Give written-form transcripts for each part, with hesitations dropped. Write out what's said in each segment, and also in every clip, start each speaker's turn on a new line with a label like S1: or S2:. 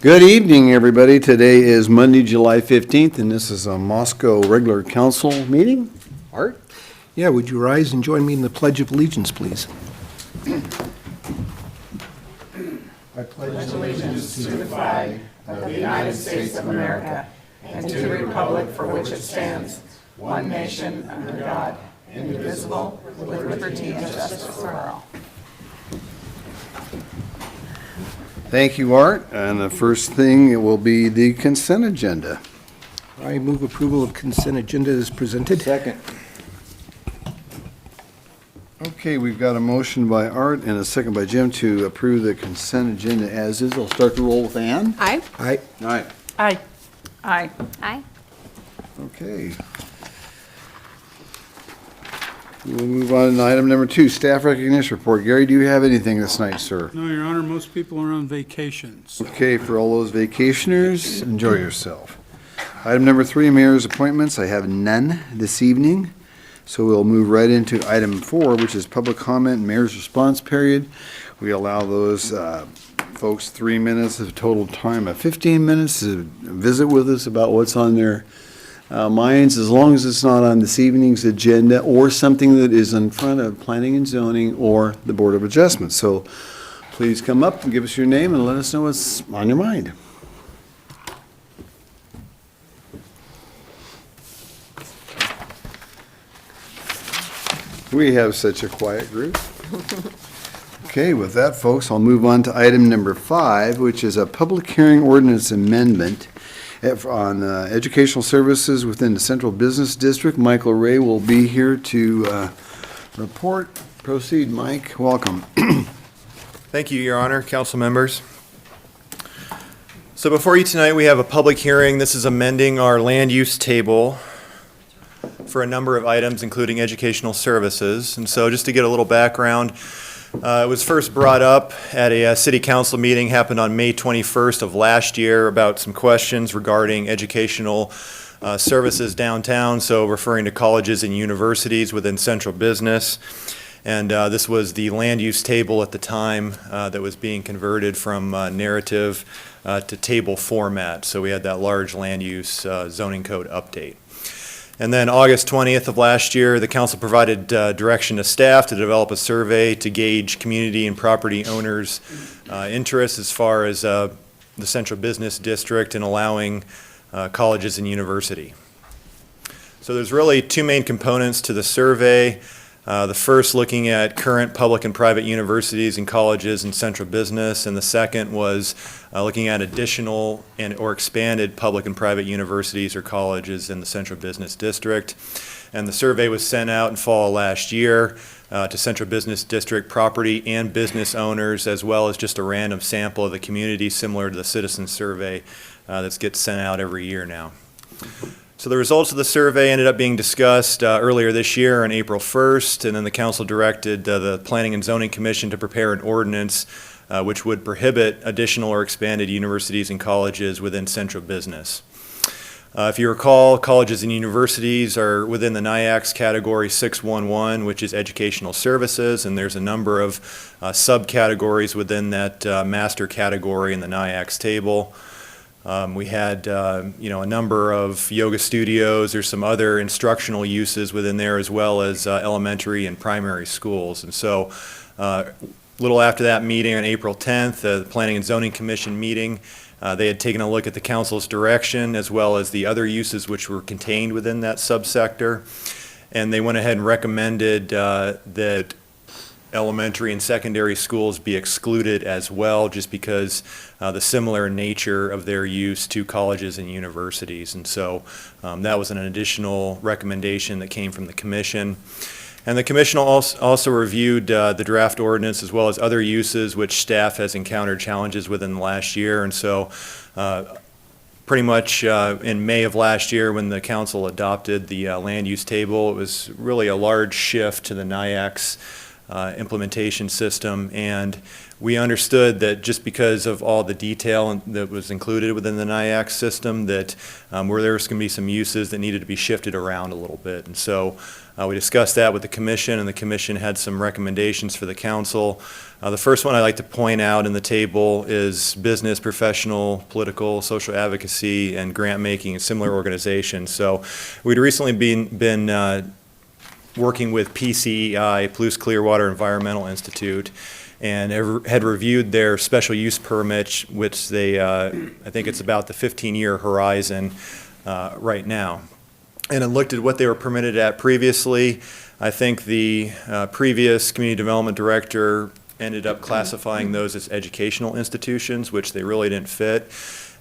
S1: Good evening, everybody. Today is Monday, July 15th, and this is a Moscow regular council meeting. Art?
S2: Yeah, would you rise and join me in the Pledge of Allegiance, please?
S3: I pledge allegiance to the flag of the United States of America and to the republic for which it stands, one nation under God, indivisible, with liberty and justice for all.
S1: Thank you, Art. And the first thing, it will be the consent agenda.
S2: I move approval of consent agenda as presented.
S1: Second. Okay, we've got a motion by Art and a second by Jim to approve the consent agenda as is. I'll start the roll with Ann.
S4: Aye.
S2: Aye.
S1: Aye.
S3: Aye. Aye.
S4: Aye.
S1: Okay. We'll move on to item number 2, staff recognition report. Gary, do you have anything this night, sir?
S5: No, Your Honor, most people are on vacations.
S1: Okay, for all those vacationers, enjoy yourself. Item number 3, mayor's appointments. I have none this evening. So we'll move right into item 4, which is public comment and mayor's response period. We allow those folks 3 minutes of total time of 15 minutes to visit with us about what's on their minds, as long as it's not on this evening's agenda or something that is in front of planning and zoning or the Board of Adjustment. So please come up and give us your name and let us know what's on your mind. We have such a quiet group. Okay, with that, folks, I'll move on to item number 5, which is a public hearing ordinance amendment on educational services within the Central Business District. Michael Ray will be here to report. Proceed, Mike. Welcome.
S6: Thank you, Your Honor, council members. So before you tonight, we have a public hearing. This is amending our land use table for a number of items, including educational services. And so just to get a little background, it was first brought up at a city council meeting, happened on May 21st of last year, about some questions regarding educational services downtown, so referring to colleges and universities within central business. And this was the land use table at the time that was being converted from narrative to table format. So we had that large land use zoning code update. And then August 20th of last year, the council provided direction to staff to develop a survey to gauge community and property owners' interests as far as the central business district and allowing colleges and university. So there's really 2 main components to the survey. The first looking at current public and private universities and colleges in central business, and the second was looking at additional or expanded public and private universities or colleges in the central business district. And the survey was sent out in fall of last year to central business district property and business owners, as well as just a random sample of the community, similar to the citizen survey that gets sent out every year now. So the results of the survey ended up being discussed earlier this year on April 1st, and then the council directed the Planning and Zoning Commission to prepare an ordinance which would prohibit additional or expanded universities and colleges within central business. If you recall, colleges and universities are within the NIACS category 611, which is educational services, and there's a number of subcategories within that master category in the NIACS table. We had, a number of yoga studios. There's some other instructional uses within there, as well as elementary and primary schools. And so, a little after that meeting on April 10th, the Planning and Zoning Commission meeting, they had taken a look at the council's direction, as well as the other uses which were contained within that subsector. And they went ahead and recommended that elementary and secondary schools be excluded as well, just because the similar nature of their use to colleges and universities. And so that was an additional recommendation that came from the commission. And the commission also reviewed the draft ordinance as well as other uses which staff has encountered challenges within the last year. And so pretty much in May of last year, when the council adopted the land use table, it was really a large shift to the NIACS implementation system. And we understood that just because of all the detail that was included within the NIAC system, that where there was going to be some uses that needed to be shifted around a little bit. And so we discussed that with the commission, and the commission had some recommendations for the council. The first one I'd like to point out in the table is business, professional, political, social advocacy, and grant making and similar organizations. So we'd recently been working with PCEI, Palouse Clearwater Environmental Institute, and had reviewed their special use permit, which they, I think it's about the 15-year horizon right now. And I looked at what they were permitted at previously. I think the previous community development director ended up classifying those as educational institutions, which they really didn't fit.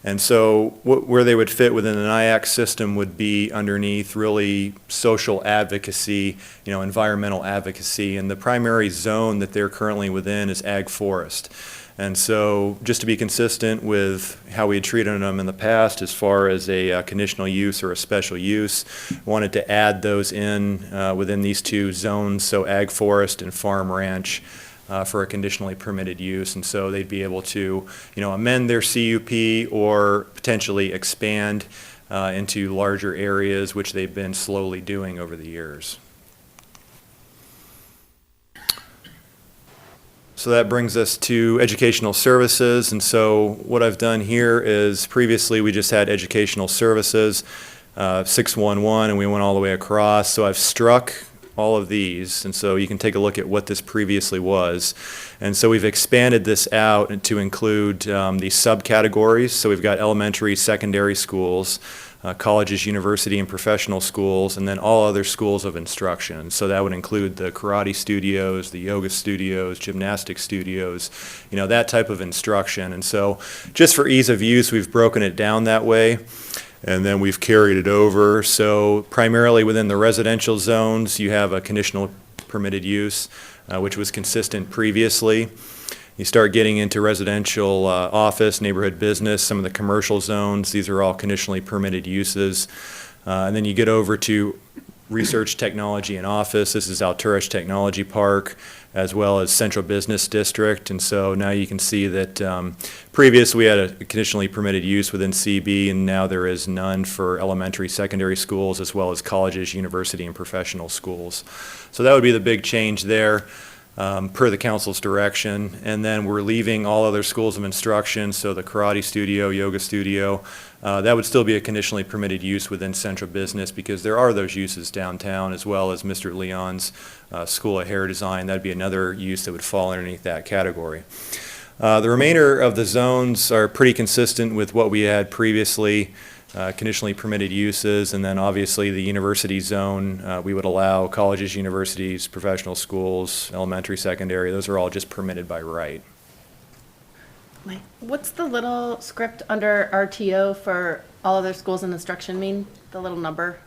S6: And so where they would fit within the NIAC system would be underneath really social advocacy, environmental advocacy. And the primary zone that they're currently within is ag forest. And so just to be consistent with how we had treated them in the past as far as a conditional use or a special use, wanted to add those in within these two zones, so ag forest and farm ranch, for a conditionally permitted use. And so they'd be able to, amend their CUP or potentially expand into larger areas, which they've been slowly doing over the years. So that brings us to educational services. And so what I've done here is previously we just had educational services, 611, and we went all the way across. So I've struck all of these, and so you can take a look at what this previously was. And so we've expanded this out to include these subcategories. So we've got elementary, secondary schools, colleges, university, and professional schools, and then all other schools of instruction. So that would include the karate studios, the yoga studios, gymnastics studios, that type of instruction. And so just for ease of use, we've broken it down that way. And then we've carried it over. So primarily within the residential zones, you have a conditional permitted use, which was consistent previously. You start getting into residential office, neighborhood business, some of the commercial zones. These are all conditionally permitted uses. And then you get over to research, technology, and office. This is Alturas Technology Park, as well as Central Business District. And so now you can see that previous we had a conditionally permitted use within CB, and now there is none for elementary, secondary schools, as well as colleges, university, and professional schools. So that would be the big change there. Per the council's direction. And then we're leaving all other schools of instruction, so the karate studio, yoga studio, that would still be a conditionally permitted use within central business because there are those uses downtown, as well as Mr. Leon's School of Hair Design. That'd be another use that would fall underneath that category. The remainder of the zones are pretty consistent with what we had previously. Conditionally permitted uses, and then obviously the university zone, we would allow colleges, universities, professional schools, elementary, secondary, those are all just permitted by right.
S4: What's the little script under RTO for all other schools and instruction mean, the little number?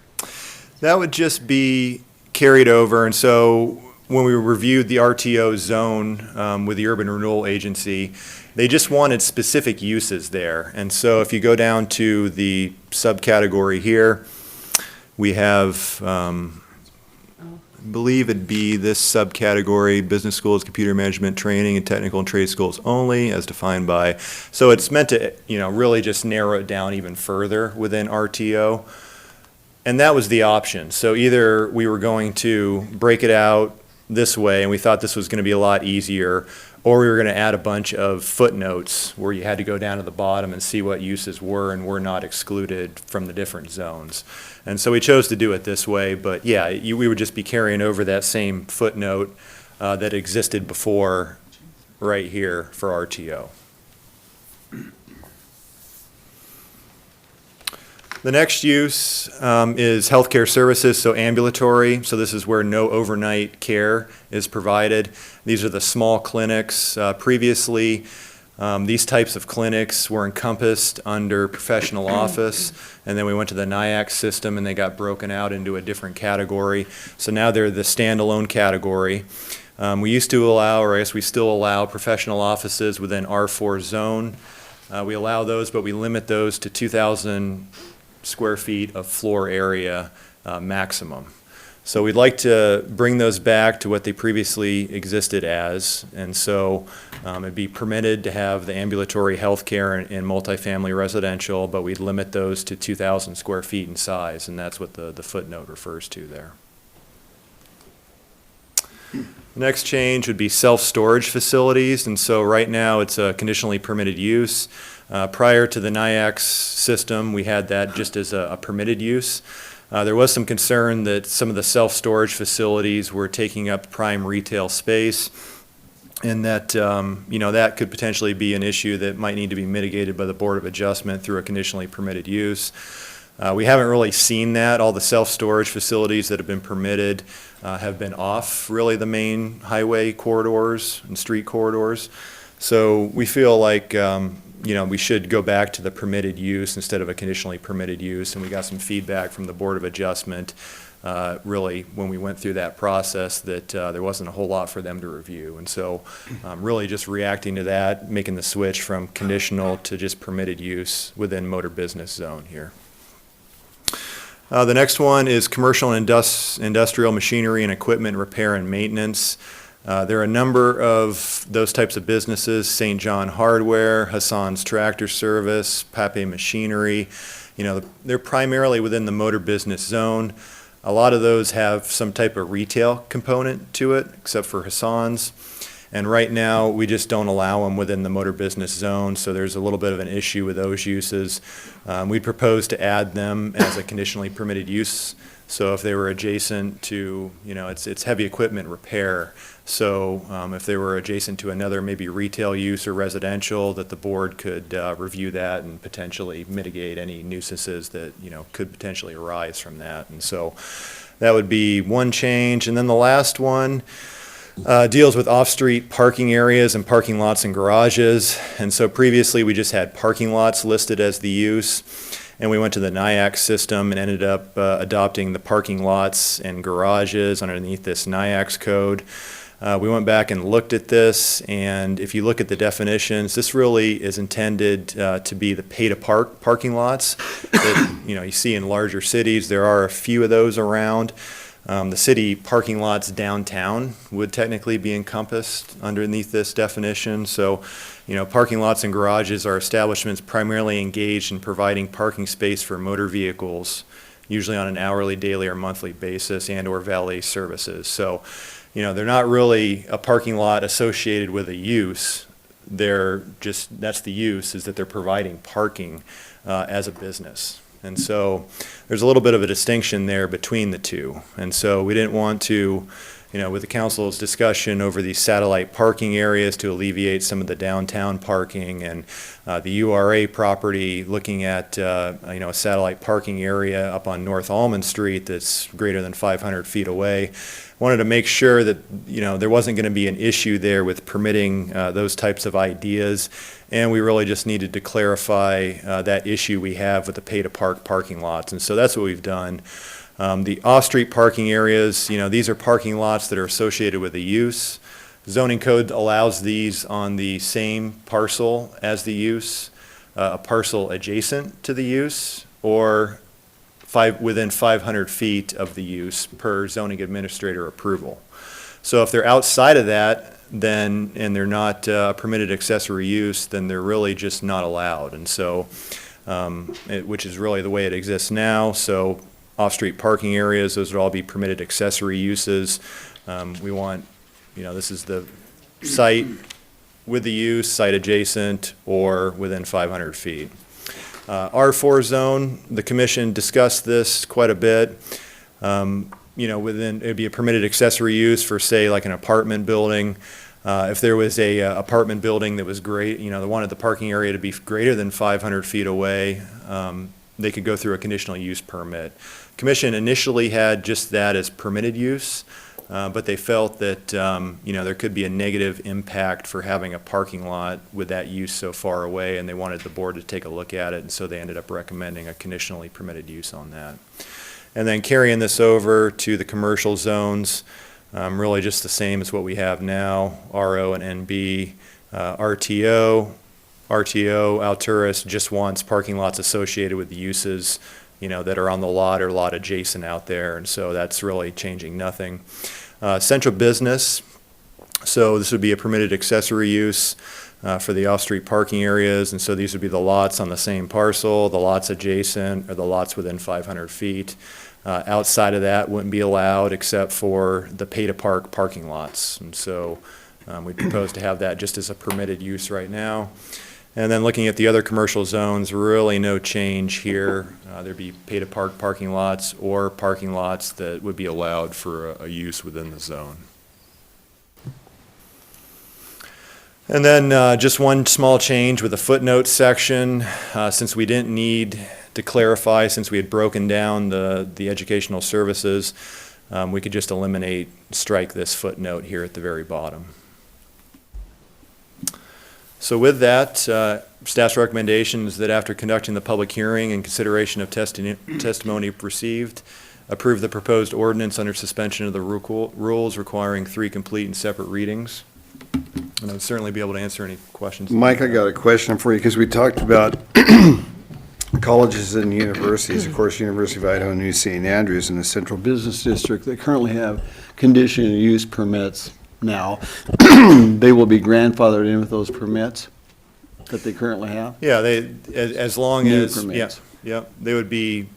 S6: That would just be carried over, and so when we reviewed the RTO zone with the Urban Renewal Agency, they just wanted specific uses there. And so if you go down to the subcategory here, we have, I believe it'd be this subcategory, business schools, computer management training, and technical and trade schools only, as defined by. So it's meant to, really just narrow it down even further within RTO. And that was the option. So either we were going to break it out this way, and we thought this was going to be a lot easier, or we were going to add a bunch of footnotes where you had to go down to the bottom and see what uses were and were not excluded from the different zones. And so we chose to do it this way, but yeah, we would just be carrying over that same footnote that existed before right here for RTO. The next use is healthcare services, so ambulatory. So this is where no overnight care is provided. These are the small clinics. Previously, these types of clinics were encompassed under professional office, and then we went to the NIAC system and they got broken out into a different category. So now they're the standalone category. We used to allow, or I guess we still allow, professional offices within R4 zone. We allow those, but we limit those to 2,000 square feet of floor area maximum. So we'd like to bring those back to what they previously existed as. And so it'd be permitted to have the ambulatory health care in multifamily residential, but we'd limit those to 2,000 square feet in size, and that's what the footnote refers to there. Next change would be self-storage facilities, and so right now it's a conditionally permitted use. Prior to the NIAX system, we had that just as a permitted use. There was some concern that some of the self-storage facilities were taking up prime retail space, and that, that could potentially be an issue that might need to be mitigated by the Board of Adjustment through a conditionally permitted use. We haven't really seen that. All the self-storage facilities that have been permitted have been off really the main highway corridors and street corridors. So we feel like we should go back to the permitted use instead of a conditionally permitted use. And we got some feedback from the Board of Adjustment, really, when we went through that process, that there wasn't a whole lot for them to review. And so really just reacting to that, making the switch from conditional to just permitted use within motor business zone here. The next one is commercial and industrial machinery and equipment repair and maintenance. There are a number of those types of businesses: St. John Hardware, Hassan's Tractor Service, Pape Machinery. They're primarily within the motor business zone. A lot of those have some type of retail component to it, except for Hassan's. And right now, we just don't allow them within the motor business zone, so there's a little bit of an issue with those uses. We propose to add them as a conditionally permitted use. So if they were adjacent to, it's heavy equipment repair. So if they were adjacent to another maybe retail use or residential, that the board could review that and potentially mitigate any nuisances that, could potentially arise from that. And so that would be one change. And then the last one deals with off-street parking areas and parking lots and garages. And so previously we just had parking lots listed as the use, and we went to the NIAX system and ended up adopting the parking lots and garages underneath this NIAX code. We went back and looked at this, and if you look at the definitions, this really is intended to be the pay-to-park parking lots that you see in larger cities. There are a few of those around. The city parking lots downtown would technically be encompassed underneath this definition. So, parking lots and garages are establishments primarily engaged in providing parking space for motor vehicles, usually on an hourly, daily, or monthly basis, and/or valet services. So, they're not really a parking lot associated with a use. That's the use, is that they're providing parking as a business. And so there's a little bit of a distinction there between the two. And so we didn't want to, with the council's discussion over these satellite parking areas to alleviate some of the downtown parking, and the URA property, looking at, a satellite parking area up on North Almond Street that's greater than 500 feet away. Wanted to make sure that, there wasn't going to be an issue there with permitting those types of ideas. And we really just needed to clarify that issue we have with the pay-to-park parking lots. And so that's what we've done. The off-street parking areas, these are parking lots that are associated with a use. Zoning code allows these on the same parcel as the use, a parcel adjacent to the use, or within 500 feet of the use per zoning administrator approval. So if they're outside of that, and they're not permitted accessory use, then they're really just not allowed. And so, which is really the way it exists now. So off-street parking areas, those would all be permitted accessory uses. We want, this is the site with the use, site adjacent, or within 500 feet. R4 zone, the commission discussed this quite a bit. It'd be a permitted accessory use for, say, like an apartment building. If there was a apartment building that was great, they wanted the parking area to be greater than 500 feet away, they could go through a conditional use permit. Commission initially had just that as permitted use, but they felt that, there could be a negative impact for having a parking lot with that use so far away, and they wanted the board to take a look at it, and so they ended up recommending a conditionally permitted use on that. And then carrying this over to the commercial zones, really just the same as what we have now, RO and NB, RTO, Alturas just wants parking lots associated with the uses, that are on the lot or lot adjacent out there, and so that's really changing nothing. Central business, so this would be a permitted accessory use for the off-street parking areas, and so these would be the lots on the same parcel, the lots adjacent, or the lots within 500 feet. Outside of that wouldn't be allowed except for the pay-to-park parking lots, and so we propose to have that just as a permitted use right now. And then looking at the other commercial zones, really no change here. There'd be pay-to-park parking lots or parking lots that would be allowed for a use within the zone. And then just one small change with the footnotes section. Since we didn't need to clarify, since we had broken down the educational services, we could just strike this footnote here at the very bottom. So with that, staff's recommendation is that after conducting the public hearing and consideration of testimony received, approve the proposed ordinance under suspension of the rules requiring 3 complete and separate readings. And I would certainly be able to answer any questions.
S1: Mike, I got a question for you, because we talked about colleges and universities. Of course, University of Idaho and New St. Andrews in the Central Business District that currently have conditional use permits now. They will be grandfathered in with those permits that they currently have?
S6: Yeah, as long
S1: New
S6: as,
S1: permits.
S6: yeah, they would be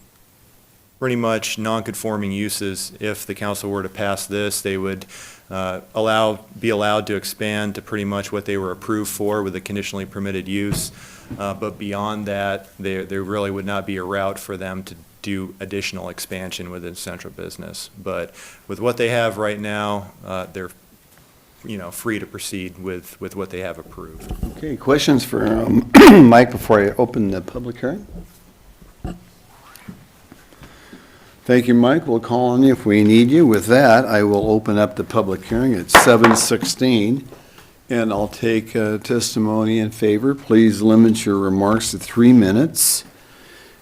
S6: pretty much non-conforming uses. If the council were to pass this, they would be allowed to expand to pretty much what they were approved for with the conditionally permitted use. But beyond that, there really would not be a route for them to do additional expansion within central business. But with what they have right now, they're free to proceed with what they have approved.
S1: Okay, questions for Mike before I open the public hearing? Thank you, Mike. We'll call on you if we need you. With that, I will open up the public hearing at 7:16, and I'll take testimony in favor. Please limit your remarks to 3 minutes.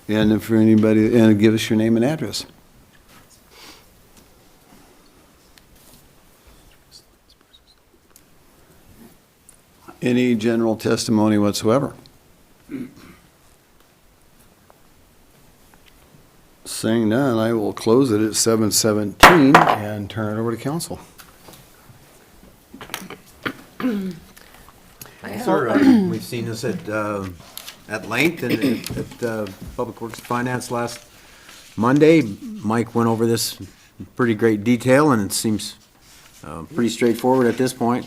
S1: And if anybody, and give us your name and address. Any general testimony whatsoever? Seeing none, I will close it at 7:17 and turn it over to council.
S7: Sir, we've seen this at length and at Public Works and Finance last Monday. Mike went over this in pretty great detail, and it seems pretty straightforward at this point.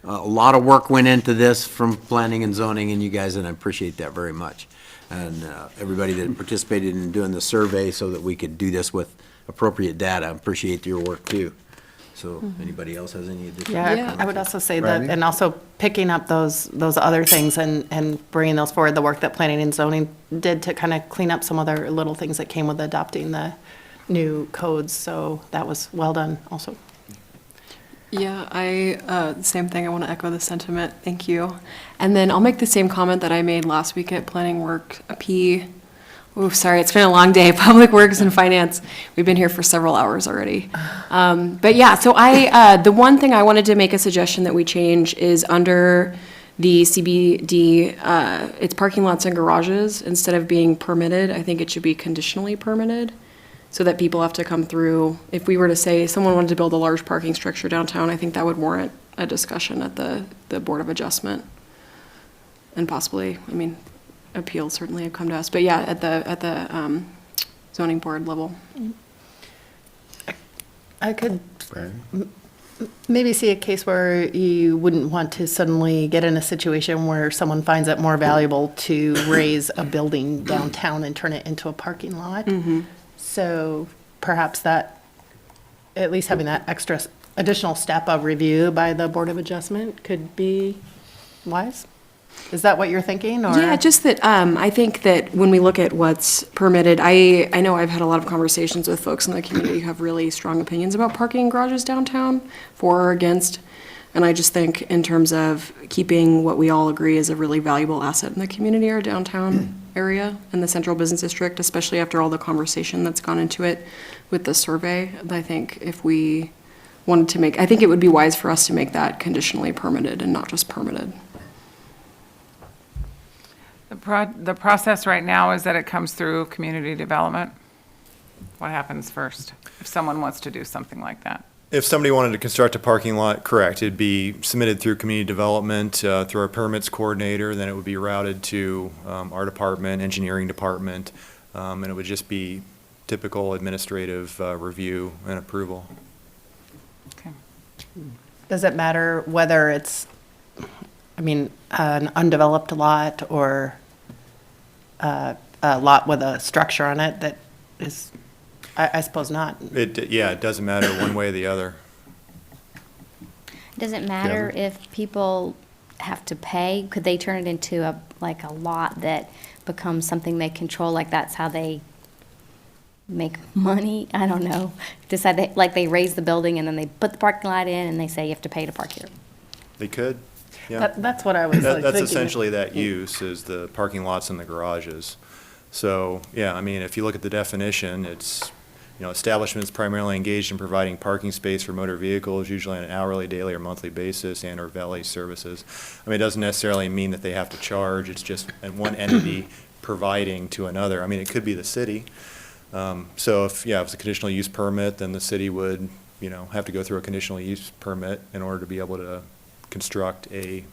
S7: A lot of work went into this from planning and zoning and you guys, and I appreciate that very much. And everybody that participated in doing the survey so that we could do this with appropriate data. I appreciate your work too. So anybody else has any additional comments?
S4: I would also say
S1: Randy?
S4: that, and also picking up those other things and bringing those forward, the work that planning and zoning did to kind of clean up some other little things that came with adopting the new codes. So that was well done also.
S8: Yeah, same thing. I want to echo the sentiment. Thank you. And then I'll make the same comment that I made last week at Planning Work P. Oh, sorry, it's been a long day. Public Works and Finance. We've been here for several hours already. But yeah, so the one thing I wanted to make a suggestion that we change is under the CBD, it's parking lots and garages. Instead of being permitted, I think it should be conditionally permitted, so that people have to come through. If we were to say someone wanted to build a large parking structure downtown, I think that would warrant a discussion at the Board of Adjustment. And possibly, appeals certainly have come to us, but yeah, at the zoning board level.
S4: I could maybe see a case where you wouldn't want to suddenly get in a situation where someone finds it more valuable to raise a building downtown and turn it into a parking lot. So perhaps that, at least having that additional step of review by the Board of Adjustment could be wise? Is that what you're thinking, or?
S8: Yeah, just that, I think that when we look at what's permitted, I know I've had a lot of conversations with folks in the community who have really strong opinions about parking garages downtown, for or against. And I just think in terms of keeping what we all agree is a really valuable asset in the community, our downtown area and the central business district, especially after all the conversation that's gone into it with the survey. I think if we wanted to I think it would be wise for us to make that conditionally permitted and not just permitted.
S3: the process right now is that it comes through community development? What happens first if someone wants to do something like that?
S6: If somebody wanted to construct a parking lot, correct, it'd be submitted through community development, through our permits coordinator, then it would be routed to our department, engineering department, and it would just be typical administrative review and approval.
S3: Okay.
S4: Does it matter whether it's, an undeveloped lot or a lot with a structure on it that is, I suppose not.
S6: It doesn't matter one way or the other.
S9: Does it matter if people have to pay? Could they turn it into a lot that becomes something they control, like that's how they make money? I don't know. Decide they raise the building and then they put the parking lot in and they say you have to pay to park here.
S6: They could, yeah.
S4: That's what I was like
S6: That's
S4: thinking.
S6: essentially that use, is the parking lots and the garages. So, yeah, I mean, if you look at the definition, it's, establishments primarily engaged in providing parking space for motor vehicles, usually on an hourly, daily, or monthly basis, and/or valet services. I mean, it doesn't necessarily mean that they have to charge, it's just one entity providing to another. I mean, it could be the city. So if it's a conditional use permit, then the city would, have to go through a conditional use permit in order to be able to construct a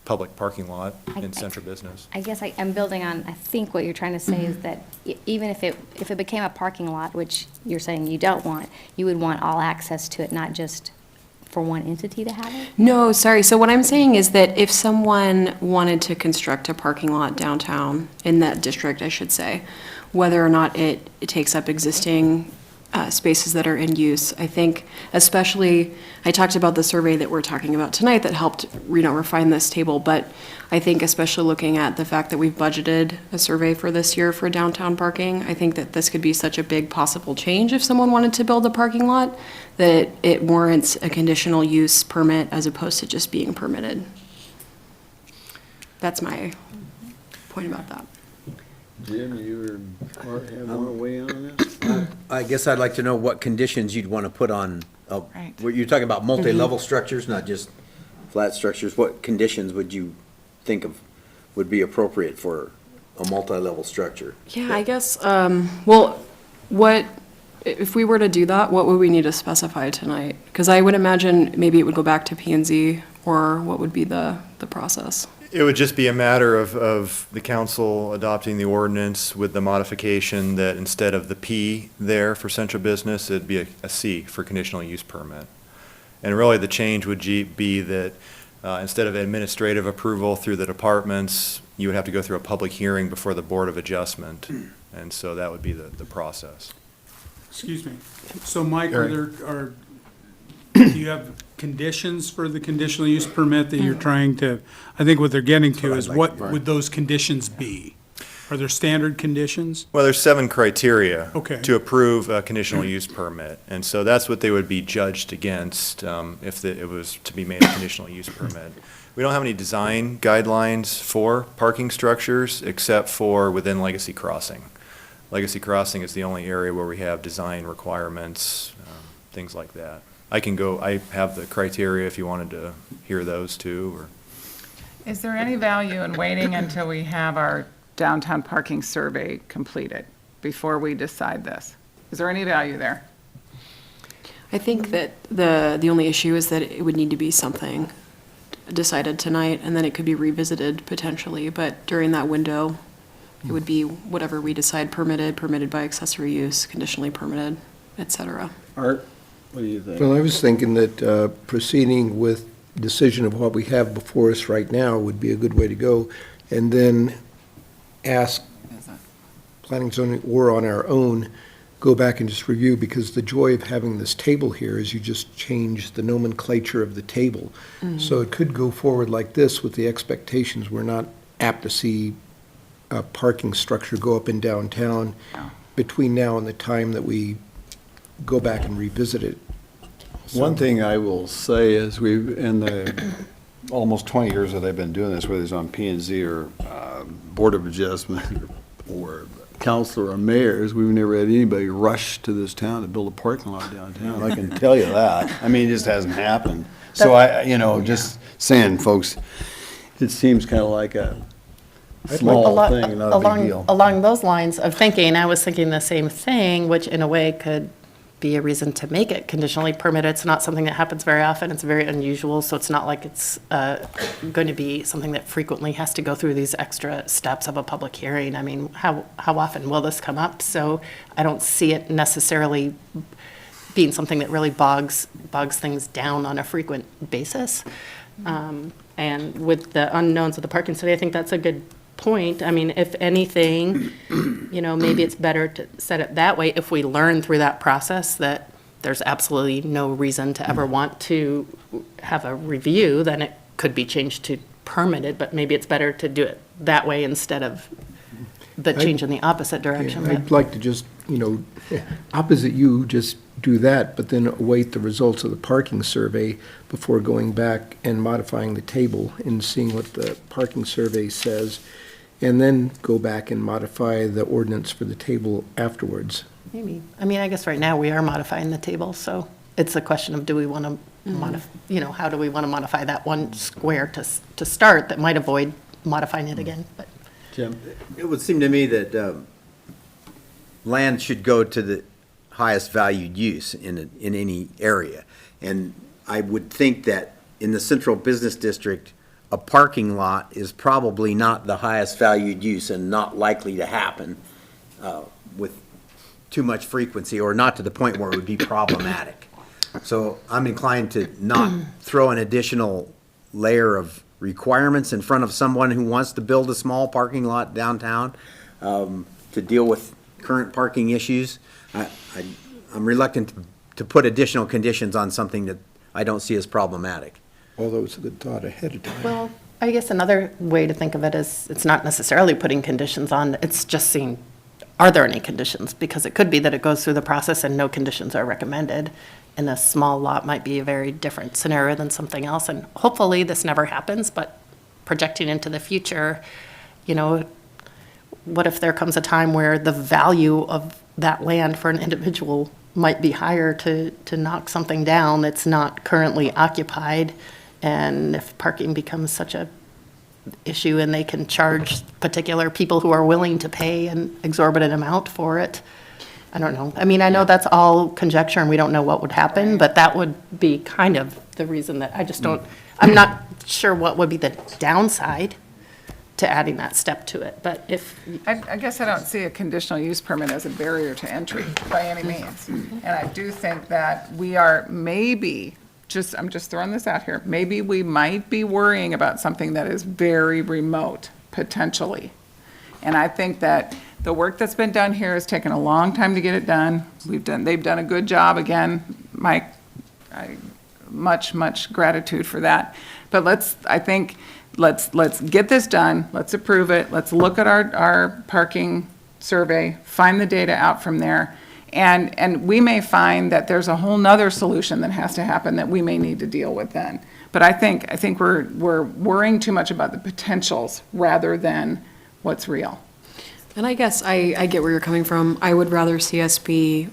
S6: public parking lot in central business.
S9: I guess I'm building on, I think what you're trying to say is that even if it became a parking lot, which you're saying you don't want, you would want all access to it, not just for one entity to have it?
S8: No, sorry. So what I'm saying is that if someone wanted to construct a parking lot downtown, in that district, I should say, whether or not it takes up existing spaces that are in use, I think, especially, I talked about the survey that we're talking about tonight that helped, refine this table, but I think especially looking at the fact that we've budgeted a survey for this year for downtown parking, I think that this could be such a big possible change if someone wanted to build a parking lot, that it warrants a conditional use permit as opposed to just being permitted. That's my point about that.
S10: Jim, you have more way on this?
S7: I guess I'd like to know what conditions you'd want to put on,
S3: Right.
S7: you're talking about multi-level structures, not just flat structures. What conditions would you think of would be appropriate for a multi-level structure?
S8: Yeah, I guess, if we were to do that, what would we need to specify tonight? Because I would imagine maybe it would go back to P and Z, or what would be the process?
S6: It would just be a matter of the council adopting the ordinance with the modification that instead of the P there for central business, it'd be a C for conditional use permit. And really, the change would be that instead of administrative approval through the departments, you would have to go through a public hearing before the Board of Adjustment. And so that would be the process.
S5: Excuse me. So Mike, do you have conditions for the conditional use permit that you're trying to, I think what they're getting to is what would those conditions be? Are there standard conditions?
S6: Well, there's 7 criteria
S5: Okay.
S6: to approve a conditional use permit. And so that's what they would be judged against if it was to be made a conditional use permit. We don't have any design guidelines for parking structures except for within Legacy Crossing. Legacy Crossing is the only area where we have design requirements, things like that. I have the criteria if you wanted to hear those too, or.
S3: Is there any value in waiting until we have our downtown parking survey completed before we decide this? Is there any value there?
S8: I think that the only issue is that it would need to be something decided tonight, and then it could be revisited potentially, but during that window, it would be whatever we decide, permitted by accessory use, conditionally permitted, et cetera.
S10: Art, what do you think?
S2: Well, I was thinking that proceeding with decision of what we have before us right now would be a good way to go, and then ask planning zoning or on our own, go back and just review, because the joy of having this table here is you just change the nomenclature of the table. So it could go forward like this with the expectations. We're not apt to see a parking structure go up in downtown between now and the time that we go back and revisit it.
S10: One thing I will say is in the almost 20 years that I've been doing this, whether it's on P and Z or Board of Adjustment or council or mayors, we've never had anybody rush to this town to build a parking lot downtown. I can tell you that. I mean, it just hasn't happened. So just saying, folks, it seems kind of like small thing, not a big deal.
S4: Along those lines of thinking, I was thinking the same thing, which in a way could be a reason to make it conditionally permitted. It's not something that happens very often. It's very unusual, so it's not like it's going to be something that frequently has to go through these extra steps of a public hearing. I mean, how often will this come up? So I don't see it necessarily being something that really bogs things down on a frequent basis. And with the unknowns of the parking study, I think that's a good point. I mean, if anything, maybe it's better to set it that way. If we learn through that process that there's absolutely no reason to ever want to have a review, then it could be changed to permitted, but maybe it's better to do it that way instead of the change in the opposite direction.
S2: I'd like to just, opposite you, just do that, but then await the results of the parking survey before going back and modifying the table and seeing what the parking survey says, and then go back and modify the ordinance for the table afterwards.
S4: Maybe. I mean, I guess right now we are modifying the table, so it's a question of do we want to modify, how do we want to modify that one square to start that might avoid modifying it again, but.
S10: Jim?
S7: It would seem to me that land should go to the highest valued use in any area. And I would think that in the central business district, a parking lot is probably not the highest valued use and not likely to happen with too much frequency, or not to the point where it would be problematic. So I'm inclined to not throw an additional layer of requirements in front of someone who wants to build a small parking lot downtown to deal with current parking issues. I'm reluctant to put additional conditions on something that I don't see as problematic.
S2: Although it's a good thought ahead of time.
S4: Well, I guess another way to think of it is it's not necessarily putting conditions on, it's just seeing, are there any conditions? Because it could be that it goes through the process and no conditions are recommended. And a small lot might be a very different scenario than something else. And hopefully this never happens, but projecting into the future, what if there comes a time where the value of that land for an individual might be higher to knock something down that's not currently occupied? And if parking becomes such a issue and they can charge particular people who are willing to pay an exorbitant amount for it, I don't know. I mean, I know that's all conjecture and we don't know what would happen, but that would be kind of the reason that I just don't, I'm not sure what would be the downside to adding that step to it, but if.
S3: I guess I don't see a conditional use permit as a barrier to entry by any means. And I do think that we are maybe, I'm just throwing this out here, maybe we might be worrying about something that is very remote, potentially. And I think that the work that's been done here has taken a long time to get it done. They've done a good job, again, Mike, much gratitude for that. But let's get this done, let's approve it, let's look at our parking survey, find the data out from there, and we may find that there's a whole nother solution that has to happen that we may need to deal with then. But I think we're worrying too much about the potentials rather than what's real.
S8: And I guess I get where you're coming from. I would rather see us be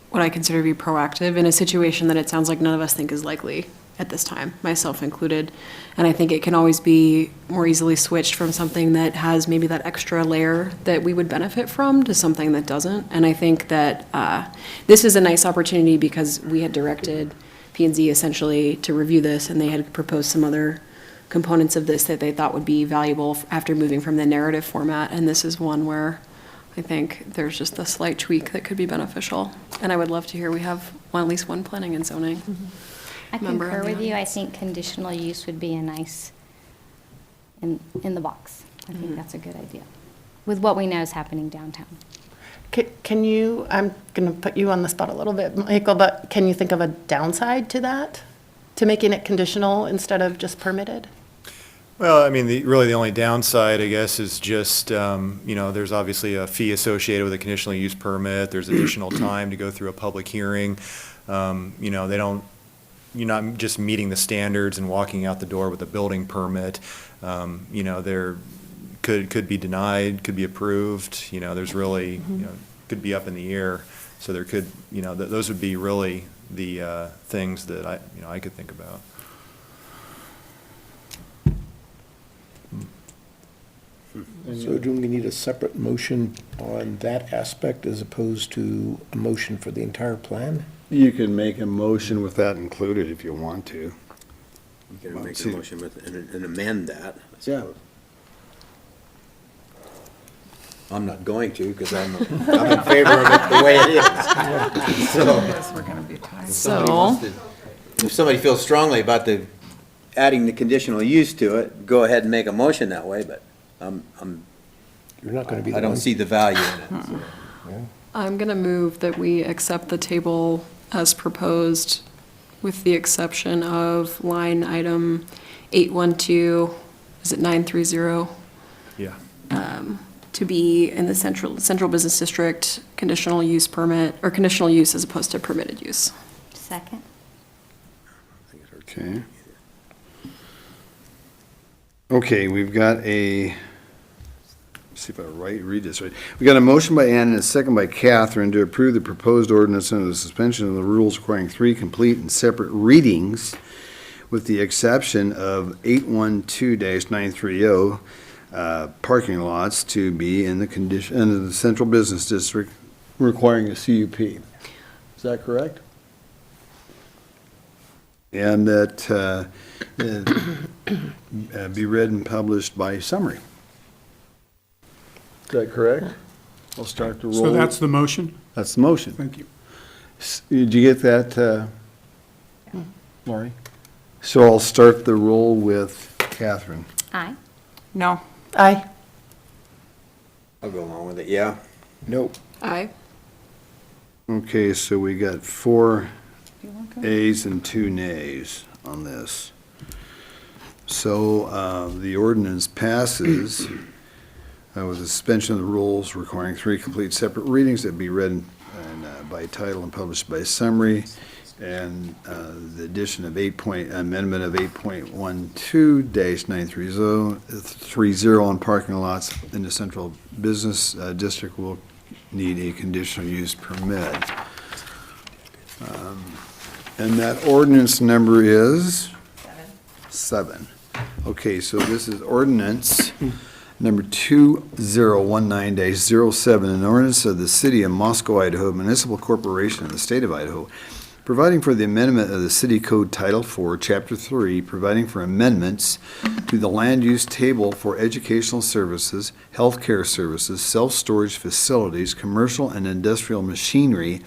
S8: what I consider to be proactive in a situation that it sounds like none of us think is likely at this time, myself included. And I think it can always be more easily switched from something that has maybe that extra layer that we would benefit from to something that doesn't. And I think that this is a nice opportunity because we had directed P&Z essentially to review this, and they had proposed some other components of this that they thought would be valuable after moving from the narrative format. And this is one where I think there's just a slight tweak that could be beneficial. And I would love to hear we have at least one planning and zoning.
S9: I
S8: member
S9: concur
S8: on the
S9: with you. I
S8: audience.
S9: think conditional use would be a nice, in the box. I think that's a good idea, with what we know is happening downtown.
S4: Can you, I'm going to put you on the spot a little bit, Michael, but can you think of a downside to that? To making it conditional instead of just permitted?
S6: Well, I mean, really the only downside, I guess, is just, there's obviously a fee associated with a conditional use permit. There's additional time to go through a public hearing. You're not just meeting the standards and walking out the door with a building permit. There could be denied, could be approved. There's really, could be up in the air. So there could, those would be really the things that I could think about.
S2: So do we need a separate motion on that aspect as opposed to a motion for the entire plan?
S10: You can make a motion with that included if you want to.
S7: You can make a motion with, and amend that, I
S10: Yeah.
S7: suppose. I'm not going to, because I'm in favor of it the way it is. So,
S3: Yes, we're gonna be tired.
S8: So,
S7: if somebody feels strongly about adding the conditional use to it, go ahead and make a motion that way, but
S2: You're not going to be the
S7: I don't
S2: one.
S7: see the value in it. so.
S8: I'm gonna move that we accept the table as proposed with the exception of line item 812, is it 930?
S6: Yeah.
S8: To be in the central business district, conditional use permit, or conditional use as opposed to permitted use.
S9: Second?
S10: Okay. Okay, we've got see if I read this right. We got a motion by Ann and a second by Catherine to approve the proposed ordinance under the suspension of the rules requiring 3 complete and separate readings with the exception of 812-930, parking lots to be in the condition, under the central business district requiring a CUP. Is that correct? And that be read and published by summary. Is that correct? I'll start the roll.
S5: So that's the motion?
S10: That's the motion.
S5: Thank you.
S10: Did you get that, Lori? So I'll start the roll with Catherine.
S9: Aye.
S3: No.
S4: Aye.
S7: I'll go along with it, yeah.
S2: Nope.
S8: Aye.
S10: Okay, so we got 4 ayes and 2 nays on this. So the ordinance passes with the suspension of the rules requiring 3 complete separate readings that be read by title and published by summary, and the addition of amendment of 8.12-930 on parking lots in the central business district will need a conditional use permit. And that ordinance number is? 7. Okay, so this is ordinance number 2019-07, an ordinance of the City of Moscow, Idaho, Municipal Corporation of the State of Idaho, providing for the amendment of the City Code Title IV, Chapter 3, providing for amendments to the land use table for educational services, healthcare services, self-storage facilities, commercial and industrial machinery,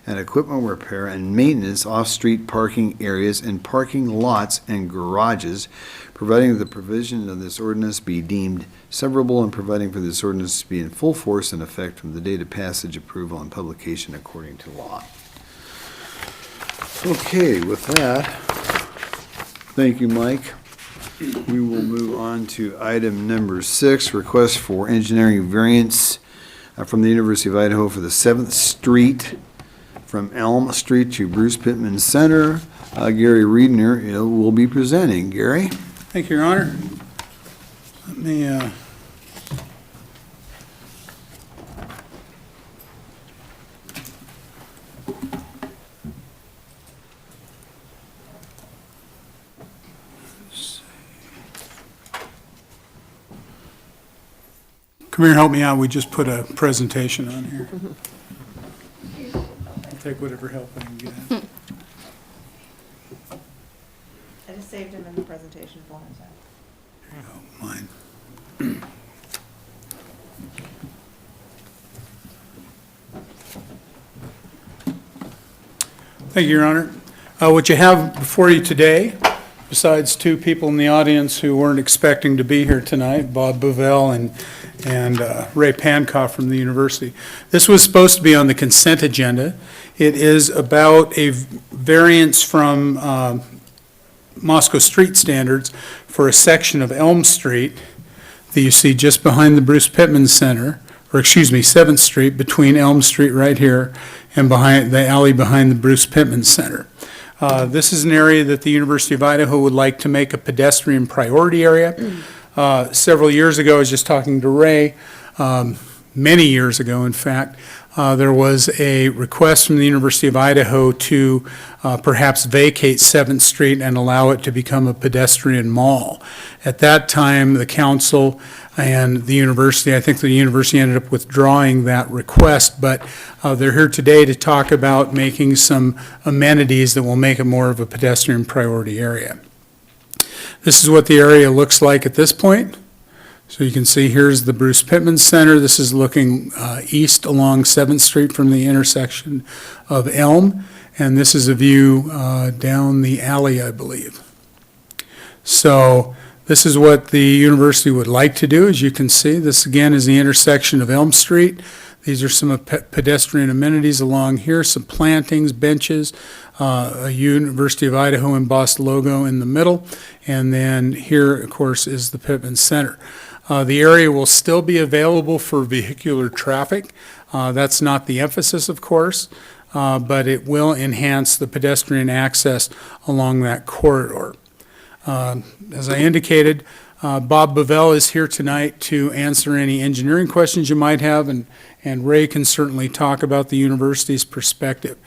S10: and equipment repair and maintenance off-street parking areas and parking lots and garages, providing that the provision of this ordinance be deemed severable and providing for this ordinance to be in full force and effect from the date of passage, approval, and publication according to law. Okay, with that, thank you, Mike. We will move on to item number 6, request for engineering variance from the University of Idaho for the 7th Street from Elm Street to Bruce Pittman Center. Gary Riedner will be presenting. Gary?
S5: Thank you, Your Honor. Let me, come here, help me out. We just put a presentation on here. I'll take whatever help I can get.
S11: I just saved him in the presentation form.
S5: Oh, mine. Thank you, Your Honor. What you have before you today, besides 2 people in the audience who weren't expecting to be here tonight, Bob Bovell and Ray Pankoff from the university. This was supposed to be on the consent agenda. It is about a variance from Moscow street standards for a section of Elm Street that you see just behind the Bruce Pittman Center, or excuse me, 7th Street, between Elm Street right here and behind the alley behind the Bruce Pittman Center. This is an area that the University of Idaho would like to make a pedestrian priority area. Several years ago, I was just talking to Ray, many years ago, in fact, there was a request from the University of Idaho to perhaps vacate 7th Street and allow it to become a pedestrian mall. At that time, the council and the university, I think the university ended up withdrawing that request, but they're here today to talk about making some amenities that will make it more of a pedestrian priority area. This is what the area looks like at this point. So you can see here's the Bruce Pittman Center. This is looking east along 7th Street from the intersection of Elm. And this is a view down the alley, I believe. So this is what the university would like to do. As you can see, this again is the intersection of Elm Street. These are some pedestrian amenities along here, some plantings, benches, a University of Idaho embossed logo in the middle. And then here, of course, is the Pittman Center. The area will still be available for vehicular traffic. That's not the emphasis, of course, but it will enhance the pedestrian access along that corridor. As I indicated, Bob Bovell is here tonight to answer any engineering questions you might have, and Ray can certainly talk about the university's perspective.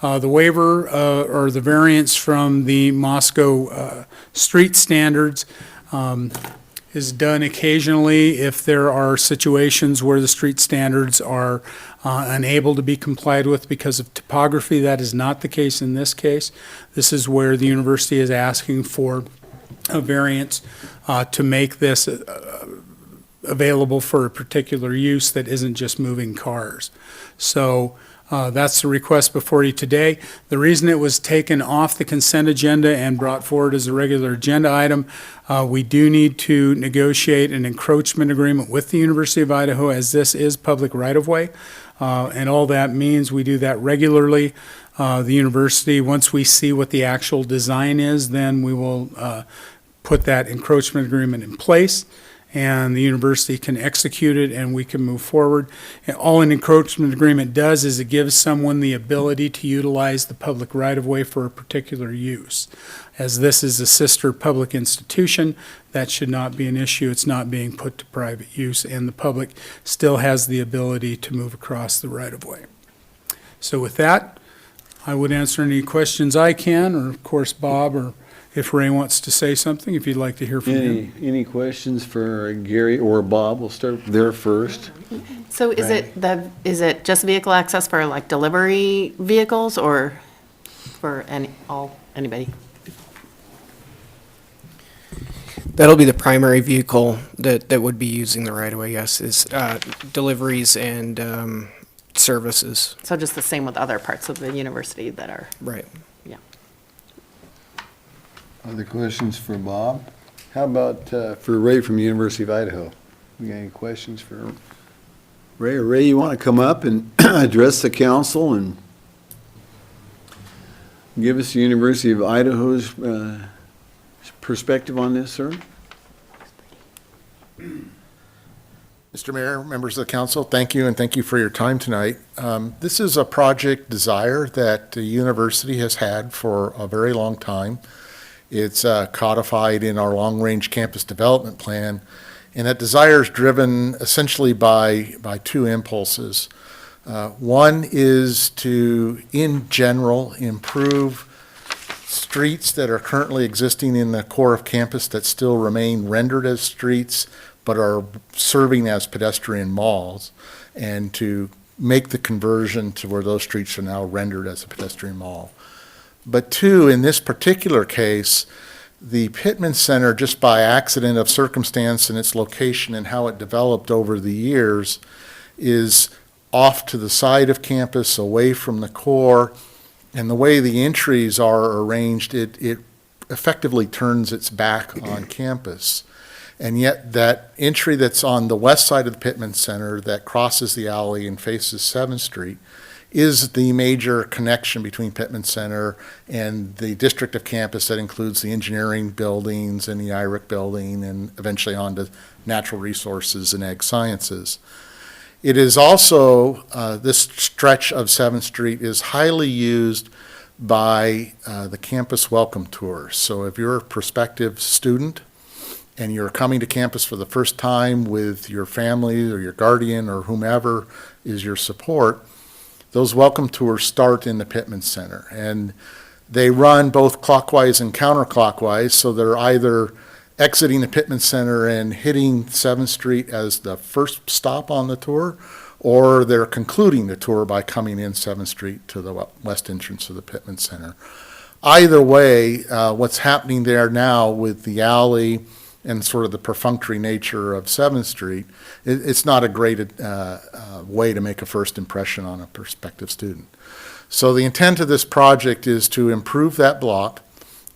S5: The waiver or the variance from the Moscow street standards is done occasionally if there are situations where the street standards are unable to be complied with because of topography. That is not the case in this case. This is where the university is asking for a variance to make this available for a particular use that isn't just moving cars. So that's the request before you today. The reason it was taken off the consent agenda and brought forward as a regular agenda item, we do need to negotiate an encroachment agreement with the University of Idaho, as this is public right-of-way. And all that means, we do that regularly. The university, once we see what the actual design is, then we will put that encroachment agreement in place, and the university can execute it and we can move forward. And all an encroachment agreement does is it gives someone the ability to utilize the public right-of-way for a particular use. As this is a sister public institution, that should not be an issue. It's not being put to private use, and the public still has the ability to move across the right-of-way. So with that, I would answer any questions I can, or of course Bob, or if Ray wants to say something, if you'd like to hear from him.
S10: Any questions for Gary or Bob? We'll start there first.
S4: So is it just vehicle access for like delivery vehicles or for anybody?
S12: That'll be the primary vehicle that would be using the right-of-way, yes, is deliveries and services.
S4: So just the same with other parts of the university that are,
S12: Right.
S4: yeah.
S10: Other questions for Bob? How about for Ray from the University of Idaho? We got any questions for Ray? Or Ray, you want to come up and address the council and give us the University of Idaho's perspective on this, sir?
S13: Mr. Mayor, members of the council, thank you, and thank you for your time tonight. This is a project desire that the university has had for a very long time. It's codified in our long-range campus development plan, and that desire is driven essentially by two impulses. One is to, in general, improve streets that are currently existing in the core of campus that still remain rendered as streets but are serving as pedestrian malls, and to make the conversion to where those streets are now rendered as a pedestrian mall. But two, in this particular case, the Pittman Center, just by accident of circumstance and its location and how it developed over the years, is off to the side of campus, away from the core, and the way the entries are arranged, it effectively turns its back on campus. And yet that entry that's on the west side of the Pittman Center that crosses the alley and faces 7th Street is the major connection between Pittman Center and the district of campus that includes the engineering buildings and the IRIC building and eventually on to natural resources and ag sciences. It is also, this stretch of 7th Street is highly used by the campus welcome tours. So if you're a prospective student and you're coming to campus for the first time with your family or your guardian or whomever is your support, those welcome tours start in the Pittman Center. And they run both clockwise and counterclockwise, so they're either exiting the Pittman Center and hitting 7th Street as the first stop on the tour, or they're concluding the tour by coming in 7th Street to the west entrance of the Pittman Center. Either way, what's happening there now with the alley and sort of the perfunctory nature of 7th Street, it's not a great way to make a first impression on a prospective student. So the intent of this project is to improve that block,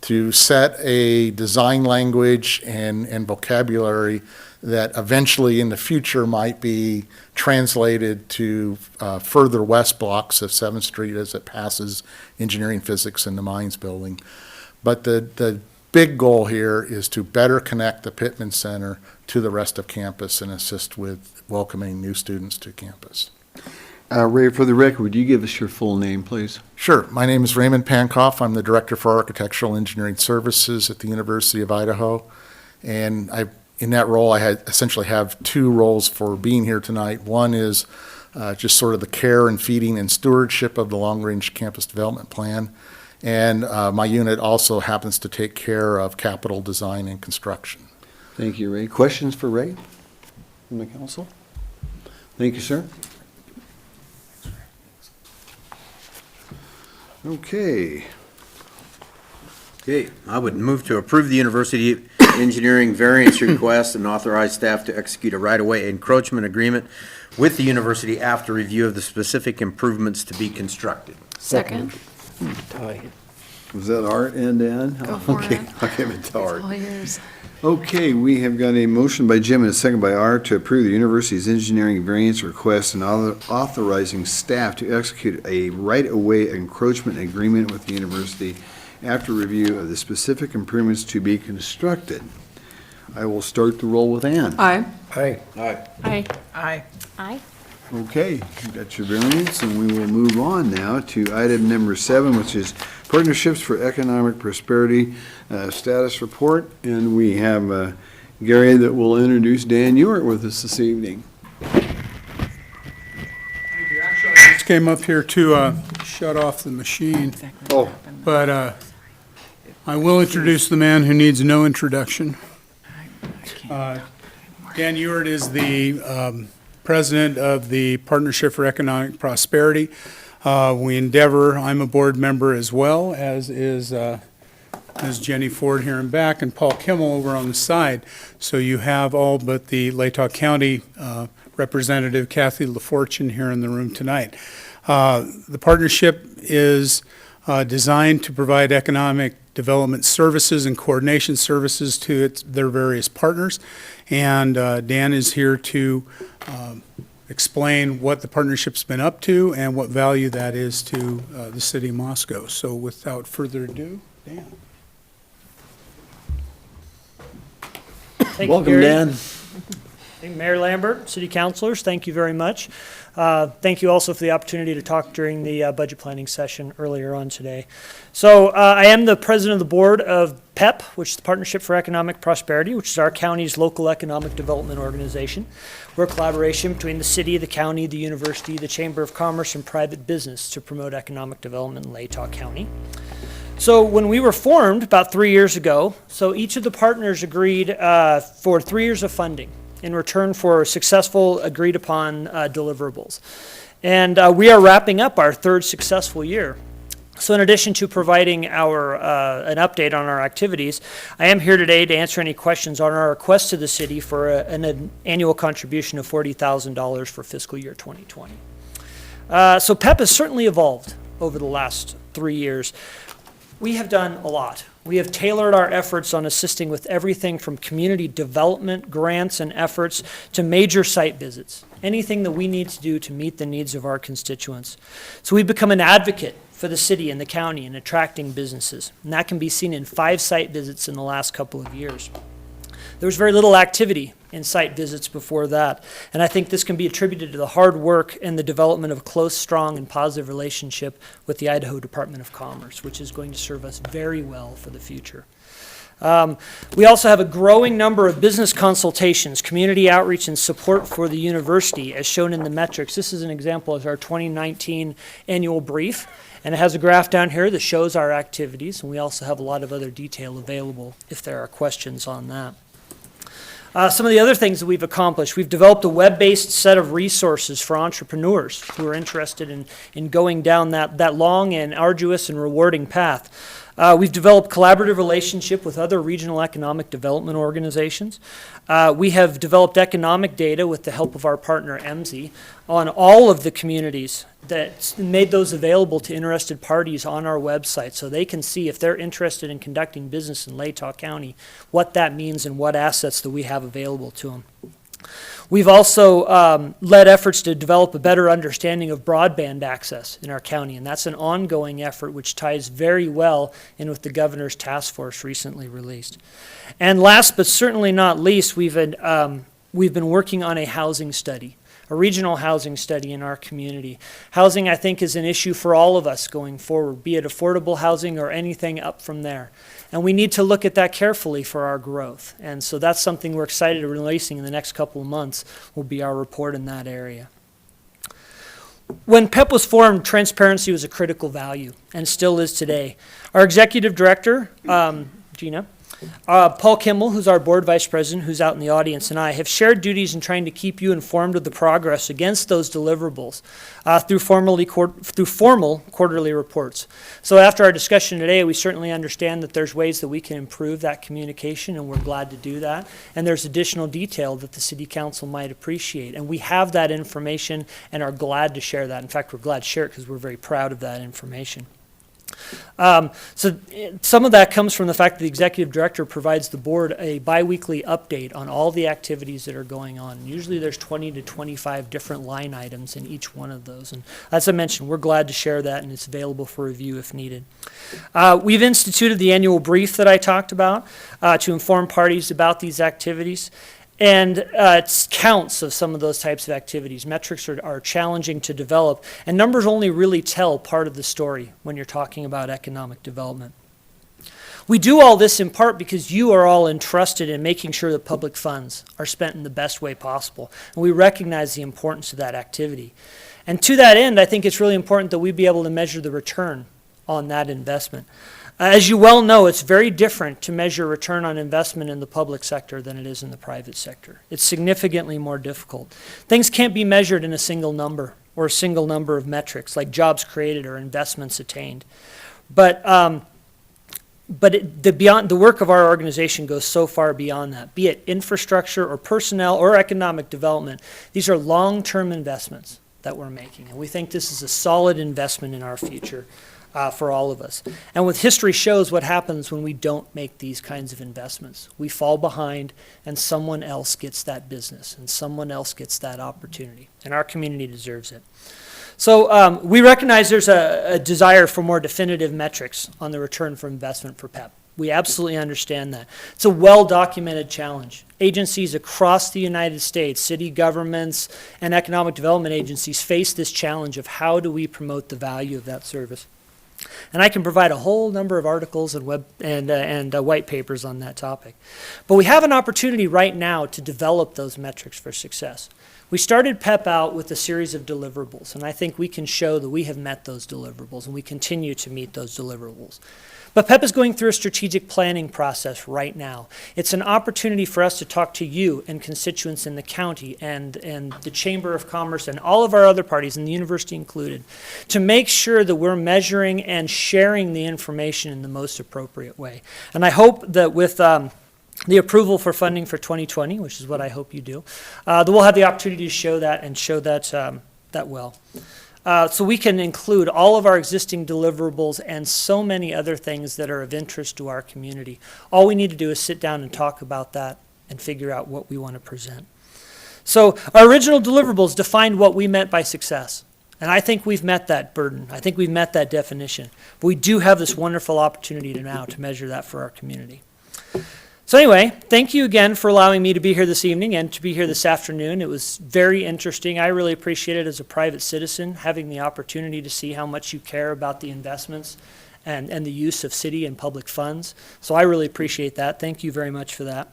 S13: to set a design language and vocabulary that eventually in the future might be translated to further west blocks of 7th Street as it passes engineering, physics, and the mines building. But the big goal here is to better connect the Pittman Center to the rest of campus and assist with welcoming new students to campus.
S10: Ray, for the record, would you give us your full name, please?
S13: Sure. My name is Raymond Pankoff. I'm the Director for Architectural Engineering Services at the University of Idaho. And in that role, I essentially have two roles for being here tonight. One is just sort of the care and feeding and stewardship of the long-range campus development plan. And my unit also happens to take care of capital design and construction.
S10: Thank you, Ray. Questions for Ray from the council? Thank you, sir. Okay.
S7: Okay, I would move to approve the university engineering variance request and authorize staff to execute a right-of-way encroachment agreement with the university after review of the specific improvements to be constructed.
S8: Second.
S10: Was that Art and Ann?
S8: Go for
S10: Okay,
S8: it.
S10: I'll give it to Art.
S8: All yours.
S10: Okay, we have got a motion by Jim and a second by Art to approve the university's engineering variance request and authorizing staff to execute a right-of-way encroachment agreement with the university after review of the specific improvements to be constructed. I will start the roll with Ann.
S8: Aye.
S2: Aye.
S8: Aye.
S5: Aye.
S9: Aye.
S1: Okay, you got your variance, and we will move on now to item number 7, which is Partnerships for Economic Prosperity Status Report. And we have Gary that will introduce Dan Ewart with us this evening.
S5: Actually, I just came up here to shut off the machine,
S1: Oh,
S5: but I will introduce the man who needs no introduction. Dan Ewart is the president of the Partnership for Economic Prosperity. We endeavor, I'm a board member as well, as is Ms. Jenny Ford here in back and Paul Kimmel over on the side. So you have all but the Latah County Representative Kathy LaFortune here in the room tonight. The partnership is designed to provide economic development services and coordination services to their various partners. And Dan is here to explain what the partnership's been up to and what value that is to the city of Moscow. So without further ado, Dan.
S14: Thank you,
S10: Welcome,
S14: Gary.
S10: Dan.
S14: Hey, Mayor Lambert, city councilors, thank you very much. Thank you also for the opportunity to talk during the budget planning session earlier on today. So I am the president of the board of PEP, which is the Partnership for Economic Prosperity, which is our county's local economic development organization. We're a collaboration between the city, the county, the university, the Chamber of Commerce, and private business to promote economic development in Latah County. So when we were formed about 3 years ago, so each of the partners agreed for 3 years of funding in return for successful agreed upon deliverables. And we are wrapping up our third successful year. So in addition to providing an update on our activities, I am here today to answer any questions on our request to the city for an annual contribution of $40,000 for fiscal year 2020. So PEP has certainly evolved over the last 3 years. We have done a lot. We have tailored our efforts on assisting with everything from community development grants and efforts to major site visits, anything that we need to do to meet the needs of our constituents. So we've become an advocate for the city and the county in attracting businesses, and that can be seen in 5 site visits in the last couple of years. There was very little activity in site visits before that, and I think this can be attributed to the hard work and the development of a close, strong, and positive relationship with the Idaho Department of Commerce, which is going to serve us very well for the future. We also have a growing number of business consultations, community outreach, and support for the university, as shown in the metrics. This is an example of our 2019 annual brief, and it has a graph down here that shows our activities, and we also have a lot of other detail available if there are questions on that. Some of the other things that we've accomplished, we've developed a web-based set of resources for entrepreneurs who are interested in going down that long and arduous and rewarding path. We've developed collaborative relationship with other regional economic development organizations. We have developed economic data with the help of our partner EMSI on all of the communities that made those available to interested parties on our website so they can see if they're interested in conducting business in Latah County, what that means and what assets that we have available to them. We've also led efforts to develop a better understanding of broadband access in our county, and that's an ongoing effort which ties very well in with the governor's task force recently released. And last but certainly not least, we've been working on a housing study, a regional housing study in our community. Housing, I think, is an issue for all of us going forward, be it affordable housing or anything up from there. And we need to look at that carefully for our growth. And so that's something we're excited to releasing in the next couple of months will be our report in that area. When PEP was formed, transparency was a critical value and still is today. Our executive director, Gina, Paul Kimmel, who's our board vice president, who's out in the audience, and I have shared duties in trying to keep you informed of the progress against those deliverables through formal quarterly reports. So after our discussion today, we certainly understand that there's ways that we can improve that communication, and we're glad to do that. And there's additional detail that the City Council might appreciate. And we have that information and are glad to share that. In fact, we're glad to share it because we're very proud of that information. So some of that comes from the fact that the executive director provides the board a biweekly update on all the activities that are going on. Usually there's 20 to 25 different line items in each one of those. And as I mentioned, we're glad to share that, and it's available for review if needed. We've instituted the annual brief that I talked about to inform parties about these activities. And it's counts of some of those types of activities. Metrics are challenging to develop, and numbers only really tell part of the story when you're talking about economic development. We do all this in part because you are all entrusted in making sure that public funds are spent in the best way possible, and we recognize the importance of that activity. And to that end, I think it's really important that we be able to measure the return on that investment. As you well know, it's very different to measure return on investment in the public sector than it is in the private sector. It's significantly more difficult. Things can't be measured in a single number or a single number of metrics like jobs created or investments attained. But the work of our organization goes so far beyond that, be it infrastructure or personnel or economic development. These are long-term investments that we're making, and we think this is a solid investment in our future. For all of us. And with history shows what happens when we don't make these kinds of investments. We fall behind and someone else gets that business and someone else gets that opportunity. And our community deserves it. So we recognize there's a desire for more definitive metrics on the return for investment for PEP. We absolutely understand that. It's a well-documented challenge. Agencies across the United States, city governments and economic development agencies face this challenge of how do we promote the value of that service. And I can provide a whole number of articles and white papers on that topic. But we have an opportunity right now to develop those metrics for success. We started PEP out with a series of deliverables, and I think we can show that we have met those deliverables, and we continue to meet those deliverables. But PEP is going through a strategic planning process right now. It's an opportunity for us to talk to you and constituents in the county and the Chamber of Commerce and all of our other parties, and the university included, to make sure that we're measuring and sharing the information in the most appropriate way. And I hope that with the approval for funding for 2020, which is what I hope you do, that we'll have the opportunity to show that and show that well. So we can include all of our existing deliverables and so many other things that are of interest to our community. All we need to do is sit down and talk about that and figure out what we want to present. So our original deliverables defined what we meant by success. And I think we've met that burden. I think we've met that definition. But we do have this wonderful opportunity now to measure that for our community. So anyway, thank you again for allowing me to be here this evening and to be here this afternoon. It was very interesting. I really appreciate it as a private citizen, having the opportunity to see how much you care about the investments and the use of city and public funds. So I really appreciate that. Thank you very much for that.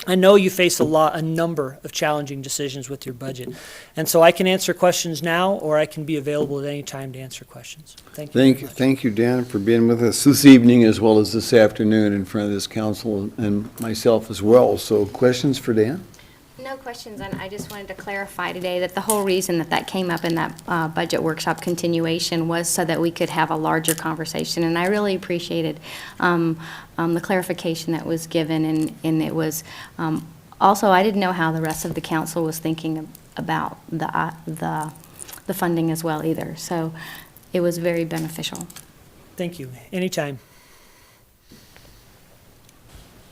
S14: I know you face a number of challenging decisions with your budget. And so I can answer questions now, or I can be available at any time to answer questions. Thank you. very much.
S10: Thank you, Dan, for being with us this evening as well as this afternoon in front of this council and myself as well. So questions for Dan?
S9: No questions, and I just wanted to clarify today that the whole reason that came up in that budget workshop continuation was so that we could have a larger conversation, and I really appreciated the clarification that was given, and it was, also, I didn't know how the rest of the council was thinking about the funding as well either, so it was very beneficial.
S14: Thank you. Anytime.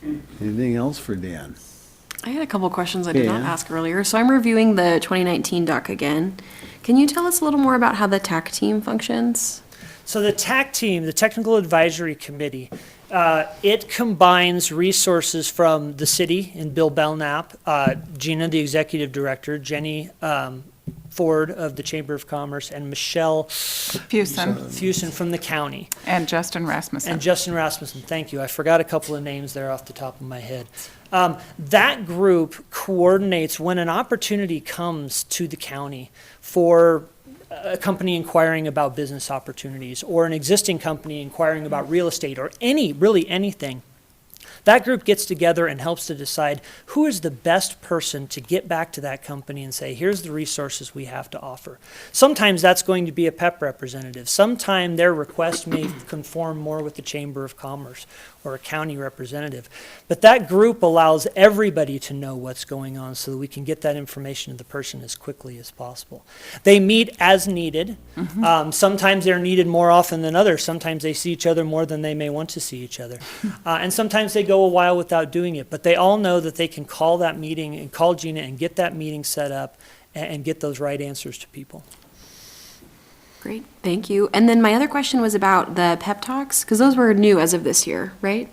S10: Anything else for Dan?
S8: I had a couple questions I did not
S10: Yeah.
S8: ask earlier. So I'm reviewing the 2019 doc again. Can you tell us a little more about how the TAC team functions?
S14: So the TAC team, the Technical Advisory Committee, it combines resources from the city and Bill Belknap, Gina, the executive director, Jenny Ford of the Chamber of Commerce, and Michelle Fusen from the county.
S3: And Justin Rasmussen.
S14: And Justin Rasmussen, thank you. I forgot a couple of names there off the top of my head. That group coordinates when an opportunity comes to the county for a company inquiring about business opportunities or an existing company inquiring about real estate or really anything. That group gets together and helps to decide who is the best person to get back to that company and say, here's the resources we have to offer. Sometimes that's going to be a PEP representative. Sometimes their request may conform more with the Chamber of Commerce or a county representative. But that group allows everybody to know what's going on so that we can get that information to the person as quickly as possible. They meet as needed. Sometimes they're needed more often than others. Sometimes they see each other more than they may want to see each other. And sometimes they go a while without doing it. But they all know that they can call that meeting and call Gina and get that meeting set up and get those right answers to people.
S8: Great, thank you. And then my other question was about the pep talks, because those were new as of this year, right?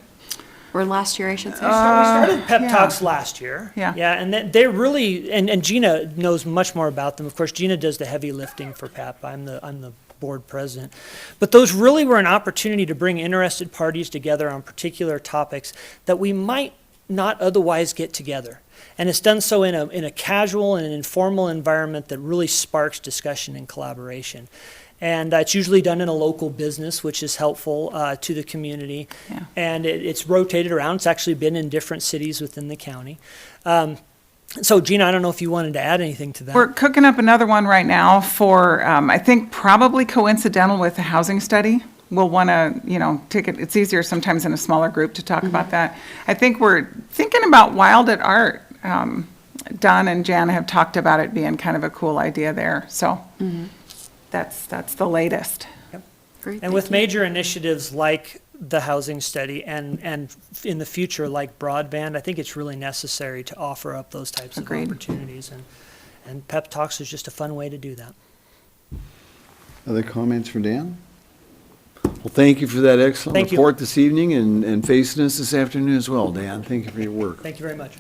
S8: Or last year, I should say.
S14: We started pep talks last year.
S3: Yeah.
S14: Yeah, and they're really, and Gina knows much more about them. Of course, Gina does the heavy lifting for PEP. I'm the board president. But those really were an opportunity to bring interested parties together on particular topics that we might not otherwise get together. And it's done so in a casual and an informal environment that really sparks discussion and collaboration. And it's usually done in a local business, which is helpful to the community.
S3: Yeah.
S14: And it's rotated around. It's actually been in different cities within the county. So Gina, I don't know if you wanted to add anything to that.
S3: We're cooking up another one right now for, I think probably coincidental with the housing study. We'll want to, take it, it's easier sometimes in a smaller group to talk about that. I think we're thinking about Wild at Art. Don and Jan have talked about it being kind of a cool idea there. So that's the latest.
S8: Great,
S14: And
S8: thank
S14: with
S8: you.
S14: major initiatives like the housing study and in the future like broadband, I think it's really necessary to offer up those types
S3: Agreed.
S14: of opportunities. And Pep Talks is just a fun way to do that.
S10: Other comments for Dan? Well, thank you for that excellent
S14: Thank you.
S10: report this evening and facing us this afternoon as well, Dan. Thank you for your work.
S14: Thank you very much.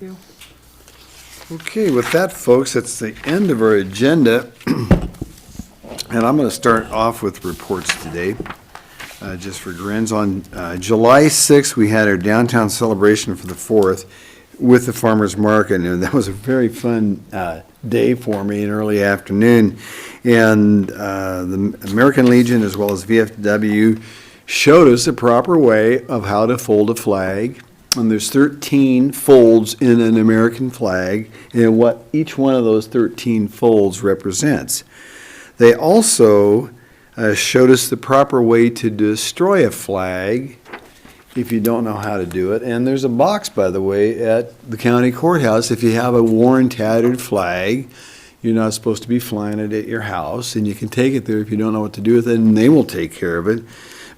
S10: Okay, with that, folks, that's the end of our agenda. And I'm going to start off with reports today, just for grins. On July 6th, we had our downtown celebration for the 4th with the farmers market, and that was a very fun day for me, an early afternoon. And the American Legion, as well as VFW, showed us the proper way of how to fold a flag. And there's 13 folds in an American flag, and what each one of those 13 folds represents. They also showed us the proper way to destroy a flag if you don't know how to do it. And there's a box, by the way, at the county courthouse. If you have a worn, tattered flag, you're not supposed to be flying it at your house, and you can take it there if you don't know what to do with it, and they will take care of it.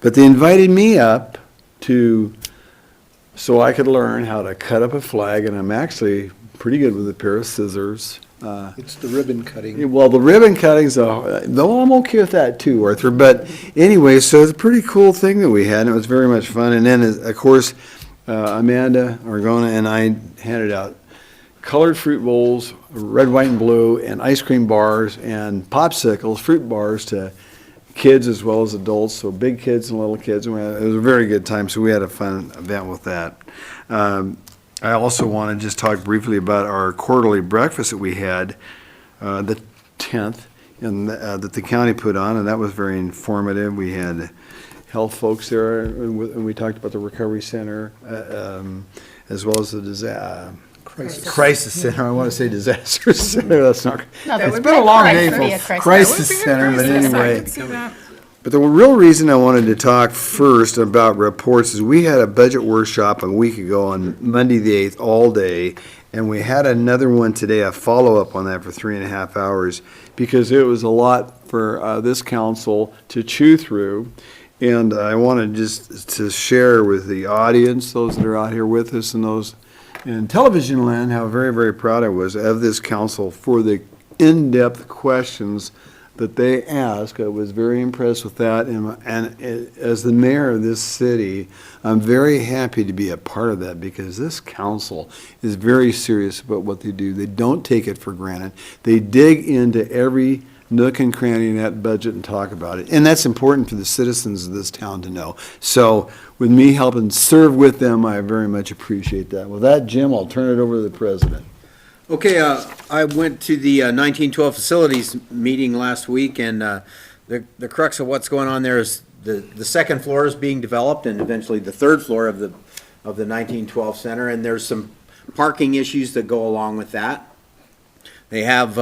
S10: But they invited me up so I could learn how to cut up a flag, and I'm actually pretty good with a pair of scissors.
S2: It's the ribbon cutting.
S10: Well, the ribbon cuttings, though I'm okay with that too, Arthur. But anyway, so it's a pretty cool thing that we had, and it was very much fun. And then, of course, Amanda Argona and I handed out colored fruit bowls, red, white, and blue, and ice cream bars and popsicles, fruit bars to kids as well as adults, so big kids and little kids. And it was a very good time, so we had a fun event with that. I also want to just talk briefly about our quarterly breakfast that we had, the 10th, and that the county put on, and that was very informative. We had health folks there, and we talked about the recovery center, as well as the crisis center. I want to say disaster center. That's not.
S4: No, that
S10: It's
S4: would
S10: been
S4: be
S10: a
S4: a
S10: long
S4: crisis.
S10: day,
S4: Be a
S10: folks.
S4: crisis.
S10: Crisis center, but anyway. But the real reason I wanted to talk first about reports is we had a budget workshop a week ago on Monday the 8th all day, and we had another one today, a follow-up on that for 3.5 hours, because it was a lot for this council to chew through. And I wanted just to share with the audience, those that are out here with us and those in television land, how very, very proud I was of this council for the in-depth questions that they ask. I was very impressed with that, and as the mayor of this city, I'm very happy to be a part of that, because this council is very serious about what they do. They don't take it for granted. They dig into every nook and cranny in that budget and talk about it, and that's important for the citizens of this town to know. So with me helping serve with them, I very much appreciate that. With that, Jim, I'll turn it over to the president.
S7: Okay, I went to the 1912 facilities meeting last week, and the crux of what's going on there is the second floor is being developed, and eventually the third floor of the 1912 center, and there's some parking issues that go along with that. They have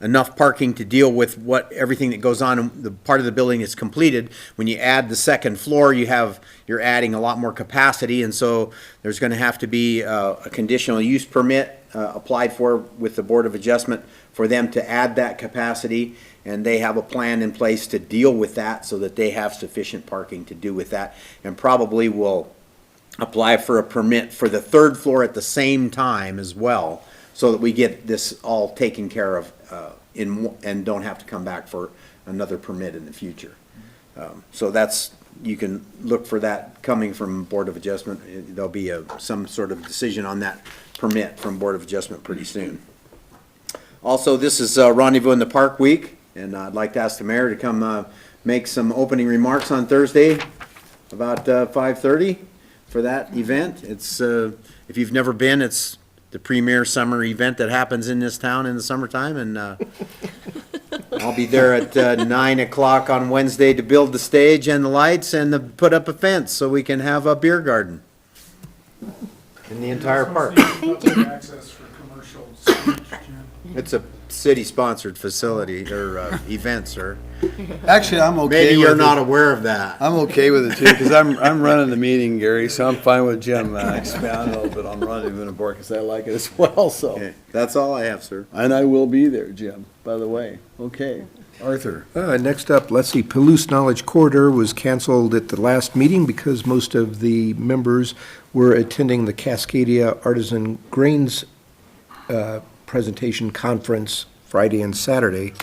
S7: enough parking to deal with everything that goes on in the part of the building is completed. When you add the second floor, you're adding a lot more capacity, and so there's going to have to be a conditional use permit applied for with the Board of Adjustment for them to add that capacity, and they have a plan in place to deal with that so that they have sufficient parking to do with that, and probably will apply for a permit for the third floor at the same time as well, so that we get this all taken care of and don't have to come back for another permit in the future. So you can look for that coming from Board of Adjustment. There'll be some sort of decision on that permit from Board of Adjustment pretty soon. Also, this is Rendezvous in the Park week, and I'd like to ask the mayor to come make some opening remarks on Thursday about 5:30 for that event. It's if you've never been, it's the premier summer event that happens in this town in the summertime, and I'll be there at 9 o'clock on Wednesday to build the stage and the lights and put up a fence so we can have a beer garden in the entire park.
S5: Access for commercial speech, Jim.
S7: It's a city-sponsored facility or event, sir.
S10: Actually, I'm okay
S7: Maybe
S10: with
S7: you're
S10: it.
S7: not aware of that.
S10: I'm okay with it too, because I'm running the meeting, Gary, so I'm fine with Jim expanding a little bit on Rendezvous in the Park, because I like it as well, so.
S7: Okay, that's all I have, sir.
S10: And I will be there, Jim, by the way. Okay, Arthur.
S2: Next up, let's see, Palouse Knowledge Corridor was canceled at the last meeting because most of the members were attending the Cascadia Artisan Grains presentation conference Friday and Saturday,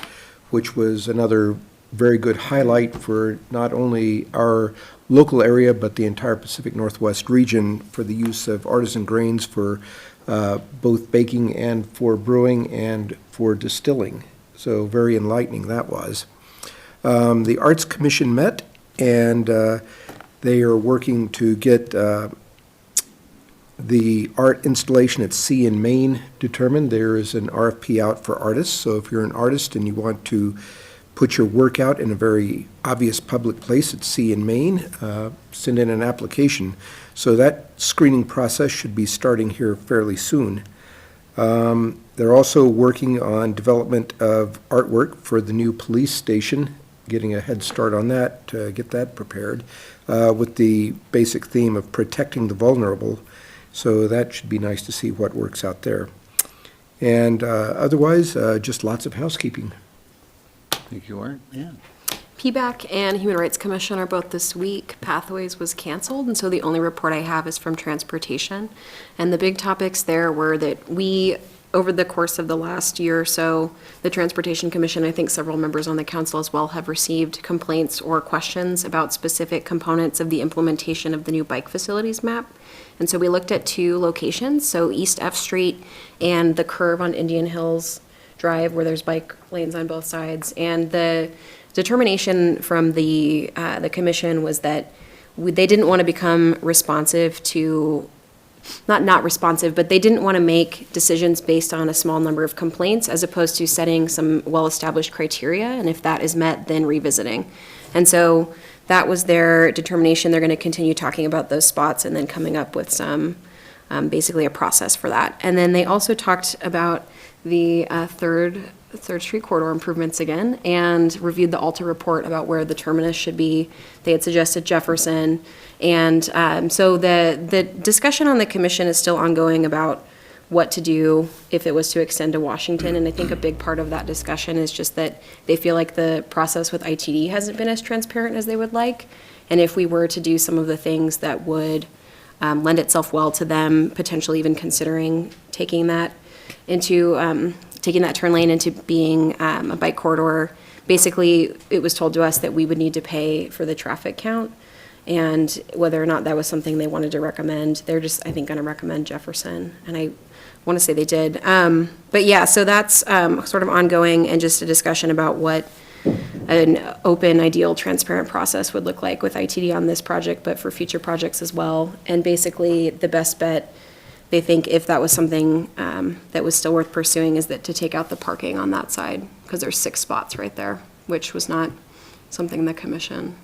S2: which was another very good highlight for not only our local area, but the entire Pacific Northwest region for the use of artisan grains for both baking and for brewing and for distilling. So very enlightening that was. The Arts Commission met, and they are working to get the art installation at Sea in Maine determined. There is an RFP out for artists, so if you're an artist and you want to put your work out in a very obvious public place at Sea in Maine, send in an application. So that screening process should be starting here fairly soon. They're also working on development of artwork for the new police station, getting a head start on that to get that prepared, with the basic theme of protecting the vulnerable. So that should be nice to see what works out there. And otherwise, just lots of housekeeping.
S10: Thank you, Art. Yeah.
S8: PBAC and Human Rights Commission are both this week. Pathways was canceled, and so the only report I have is from transportation. And the big topics there were that we, over the course of the last year or so, the Transportation Commission, I think several members on the council as well, have received complaints or questions about specific components of the implementation of the new bike facilities map. And so we looked at two locations, so East F Street and the curve on Indian Hills Drive where there's bike lanes on both sides. And the determination from the commission was that they didn't want to become responsive to, not responsive, but they didn't want to make decisions based on a small number of complaints as opposed to setting some well-established criteria, and if that is met, then revisiting. And so that was their determination. They're going to continue talking about those spots and then coming up with some, basically a process for that. And then they also talked about the Third Street corridor improvements again and reviewed the Alta report about where the terminus should be. They had suggested Jefferson. And so the discussion on the commission is still ongoing about what to do if it was to extend to Washington. And I think a big part of that discussion is just that they feel like the process with ITD hasn't been as transparent as they would like. And if we were to do some of the things that would lend itself well to them, potentially even considering taking that turn lane into being a bike corridor, basically it was told to us that we would need to pay for the traffic count. And whether or not that was something they wanted to recommend, they're just, I think, going to recommend Jefferson. And I want to say they did. But yeah, so that's sort of ongoing and just a discussion about what an open, ideal, transparent process would look like with ITD on this project, but for future projects as well. And basically, the best bet, they think, if that was something that was still worth pursuing, is that to take out the parking on that side, because there's 6 spots right there, which was not something the commission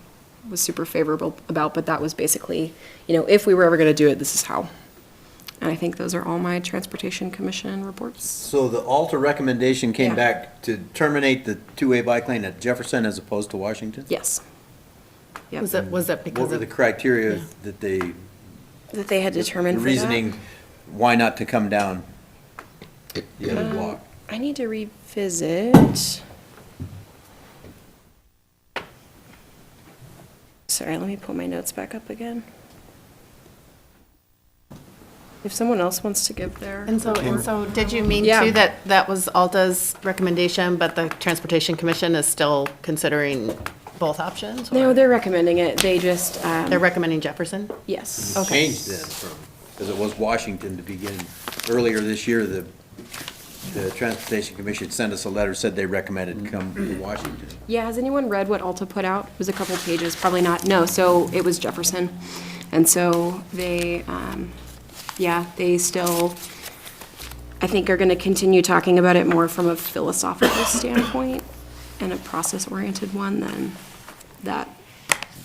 S8: was super favorable about, but that was basically, if we were ever going to do it, this is how. And I think those are all my Transportation Commission reports.
S7: So the Alta recommendation came
S8: Yeah.
S7: back to terminate the two-way bike lane at Jefferson as opposed to Washington?
S8: Yes. Yep.
S4: Was that because
S7: What were
S4: of?
S7: the criteria that they,
S8: That they had determined for that.
S7: reasoning, why not to come down the other block?
S8: I need to revisit. Sorry, let me pull my notes back up again. If someone else wants to give their.
S4: And so did you mean
S8: Yeah.
S4: too that was Alta's recommendation, but the Transportation Commission is still considering both options? or-
S8: No, they're recommending it. They just,
S4: They're recommending Jefferson?
S8: yes.
S4: Okay.
S7: Changed then from, because it was Washington to begin. Earlier this year, the Transportation Commission sent us a letter, said they recommended come to Washington.
S8: Yeah, has anyone read what Alta put out? It was a couple pages, probably not. No, so it was Jefferson. And so they, they still, I think, are going to continue talking about it more from a philosophical standpoint and a process-oriented one than that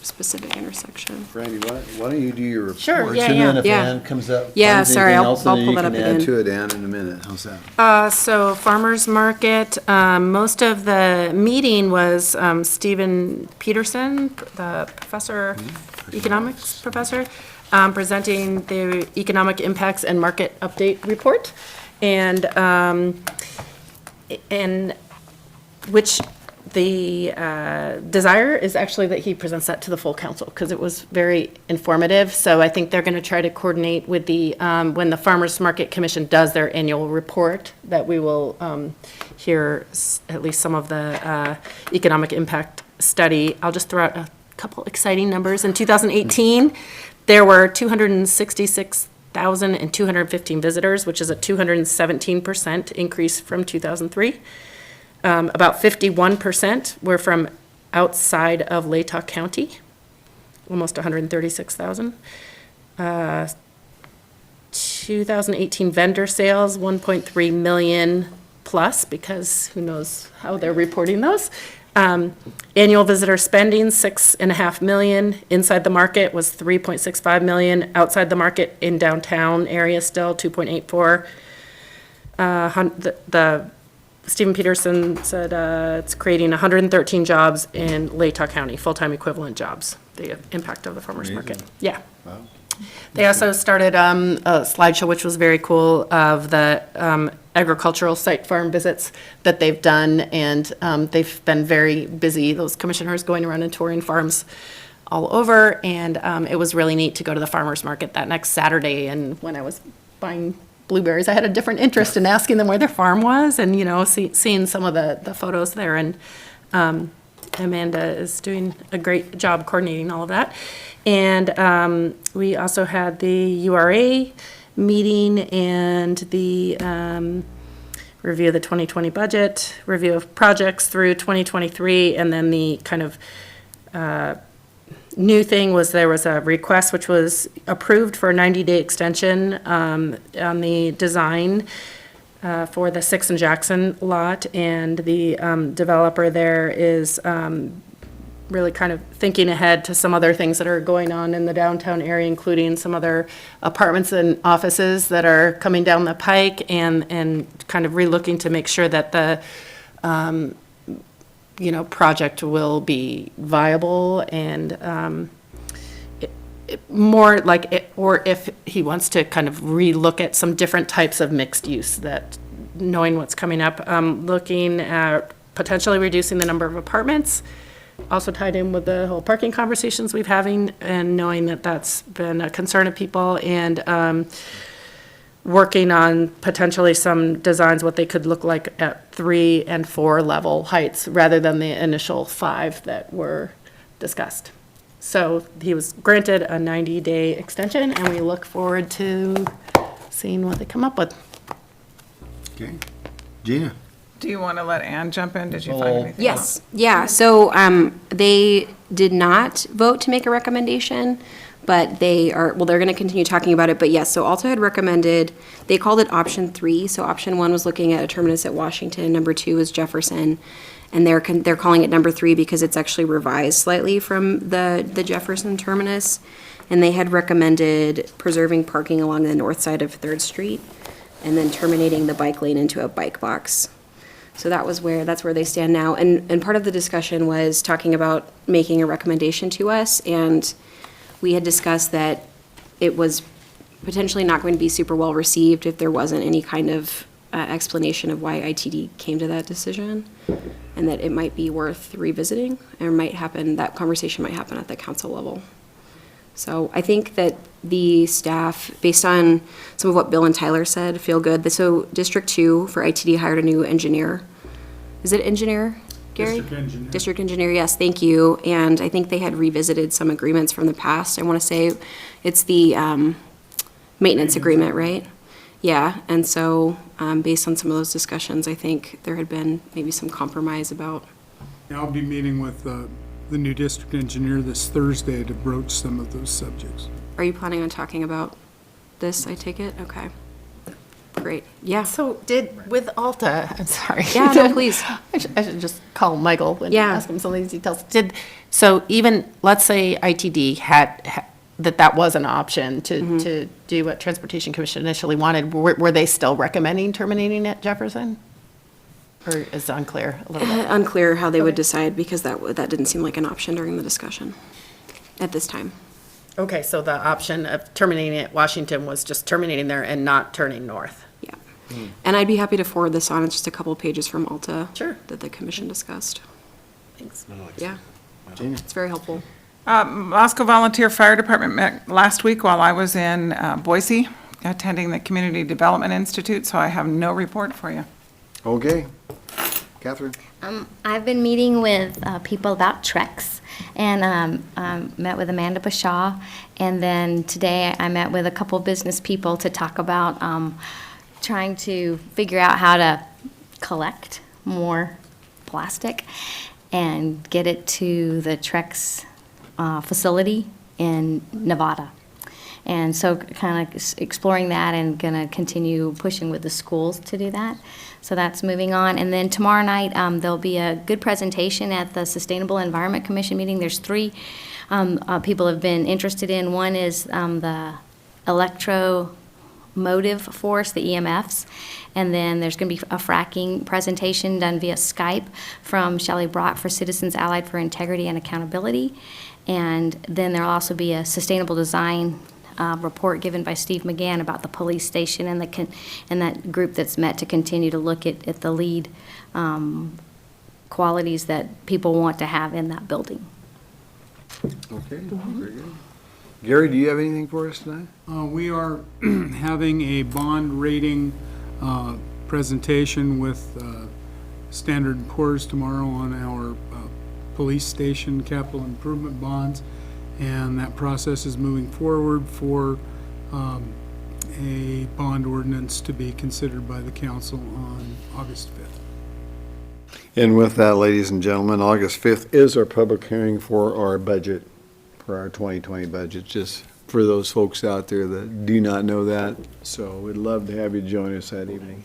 S8: specific intersection.
S10: Randy, why don't you do your reports?
S4: Sure, yeah,
S10: And then
S4: yeah.
S10: if
S8: Yeah.
S10: Ann comes up,
S8: Yeah,
S10: finds
S8: sorry,
S10: anything
S8: I'll
S10: else, then
S8: pull
S10: you
S8: that
S10: can
S8: up
S10: add
S8: again.
S10: to it, Ann, in a minute. How's that?
S4: So farmer's market, most of the meeting was Stephen Peterson, the professor, economics professor, presenting the economic impacts and market update report. And which the desire is actually that he presents that to the full council, because it was very informative. So I think they're going to try to coordinate with the, when the Farmers Market Commission does their annual report, that we will hear at least some of the economic impact study. I'll just throw out a couple exciting numbers. In 2018, there were 266,215 visitors, which is a 217% increase from 2003. About 51% were from outside of Latah County, almost 136,000. 2018 vendor sales, 1.3 million plus, because who knows how they're reporting those. Annual visitor spending, 6.5 million. Inside the market was 3.65 million. Outside the market in downtown area still, 2.84. The Stephen Peterson said it's creating 113 jobs in Latah County, full-time equivalent jobs, the impact of the farmer's market. Yeah.
S10: Wow.
S4: They also started a slideshow, which was very cool, of the agricultural site farm visits that they've done, and they've been very busy, those commissioners, going around and touring farms all over, and it was really neat to go to the farmer's market that next Saturday, and when I was buying blueberries, I had a different interest in asking them where their farm was, and, seeing some of the photos there, and Amanda is doing a great job coordinating all of that. And we also had the URA meeting and the review the 2020 budget, review of projects through 2023, and then the kind of new thing was there was a request which was approved for a 90-day extension on the design for the 6 and Jackson lot, and the developer there is really kind of thinking ahead to some other things that are going on in the downtown area, including some other apartments and offices that are coming down the pike, and kind of relooking to make sure that the project will be viable and more like it, or if he wants to kind of relook at some different types of mixed use, that knowing what's coming up, looking at potentially reducing the number of apartments, also tied in with the whole parking conversations we've having, and knowing that that's been a concern of people, and working on potentially some designs, what they could look like at 3 and 4 level heights rather than the initial 5 that were discussed. So he was granted a 90-day extension, and we look forward to seeing what they come up with.
S1: Okay. Gina?
S3: Do you want to let Ann jump in? Did you find anything?
S8: Yes, yeah, so they did not vote to make a recommendation, but they're going to continue talking about it, but yes, so Alta had recommended, they called it option 3, so option 1 was looking at a terminus at Washington, number 2 was Jefferson, and they're calling it number 3 because it's actually revised slightly from the Jefferson terminus, and they had recommended preserving parking along the north side of 3rd Street, and then terminating the bike lane into a bike box. So that's where they stand now. And part of the discussion was talking about making a recommendation to us, and we had discussed that it was potentially not going to be super well received if there wasn't any kind of explanation of why ITD came to that decision, and that it might be worth revisiting, or that conversation might happen at the council level. So I think that the staff, based on some of what Bill and Tyler said, feel good. So District 2 for ITD hired a new engineer. Is it engineer, Gary?
S5: District engineer.
S8: District engineer, yes, thank you. And I think they had revisited some agreements from the past. I want to say it's the maintenance agreement, right? Yeah, and so based on some of those discussions, I think there had been maybe some compromise about.
S5: Yeah, I'll be meeting with the new district engineer this Thursday to broach some of those subjects.
S8: Are you planning on talking about this, I take it? Okay. Great, yeah.
S4: So with Alta, I'm sorry.
S8: Yeah, no, please.
S4: I should just call Michael and
S8: Yeah.
S4: ask him some of these details. So even, let's say ITD had that was an option to do what Transportation Commission initially wanted, were they still recommending terminating at Jefferson? Or is it unclear a little bit?
S8: Unclear how they would decide, because that didn't seem like an option during the discussion at this time.
S4: Okay, so the option of terminating at Washington was just terminating there and not turning north.
S8: Yeah. And I'd be happy to forward this on. It's just a couple of pages from Alta.
S4: Sure.
S8: That the commission discussed.
S4: Thanks.
S8: Yeah. It's very helpful.
S3: Moscow Volunteer Fire Department met last week while I was in Boise, attending the Community Development Institute, so I have no report for you.
S1: Okay. Catherine?
S9: I've been meeting with people about Trex, and met with Amanda Bashaw, and then today I met with a couple business people to talk about trying to figure out how to collect more plastic and get it to the Trex facility in Nevada. And so kind of exploring that, and going to continue pushing with the schools to do that. So that's moving on. And then tomorrow night, there'll be a good presentation at the Sustainable Environment Commission meeting. There's 3 people have been interested in. One is the electromotive force, the EMFs. And then there's going to be a fracking presentation done via Skype from Shelley Brock for Citizens Allied for Integrity and Accountability. And then there'll also be a sustainable design report given by Steve McGann about the police station, and that group that's met to continue to look at the lead qualities that people want to have in that building.
S10: Okay, very good. Gary, do you have anything for us tonight?
S5: We are having a bond rating presentation with Standard & Poor's tomorrow on our police station capital improvement bonds, and that process is moving forward for a bond ordinance to be considered by the council on August 5th.
S1: And with that, ladies and gentlemen, August 5th is our public hearing for our budget, for our 2020 budget, just for those folks out there that do not know that. So we'd love to have you join us that evening.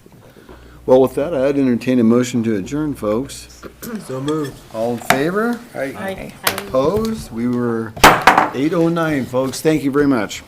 S1: Well, with that, I'd entertain a motion to adjourn, folks.
S7: So moved.
S1: All in favor?
S9: I-
S1: Opposed? We were 8:09, folks. Thank you very much.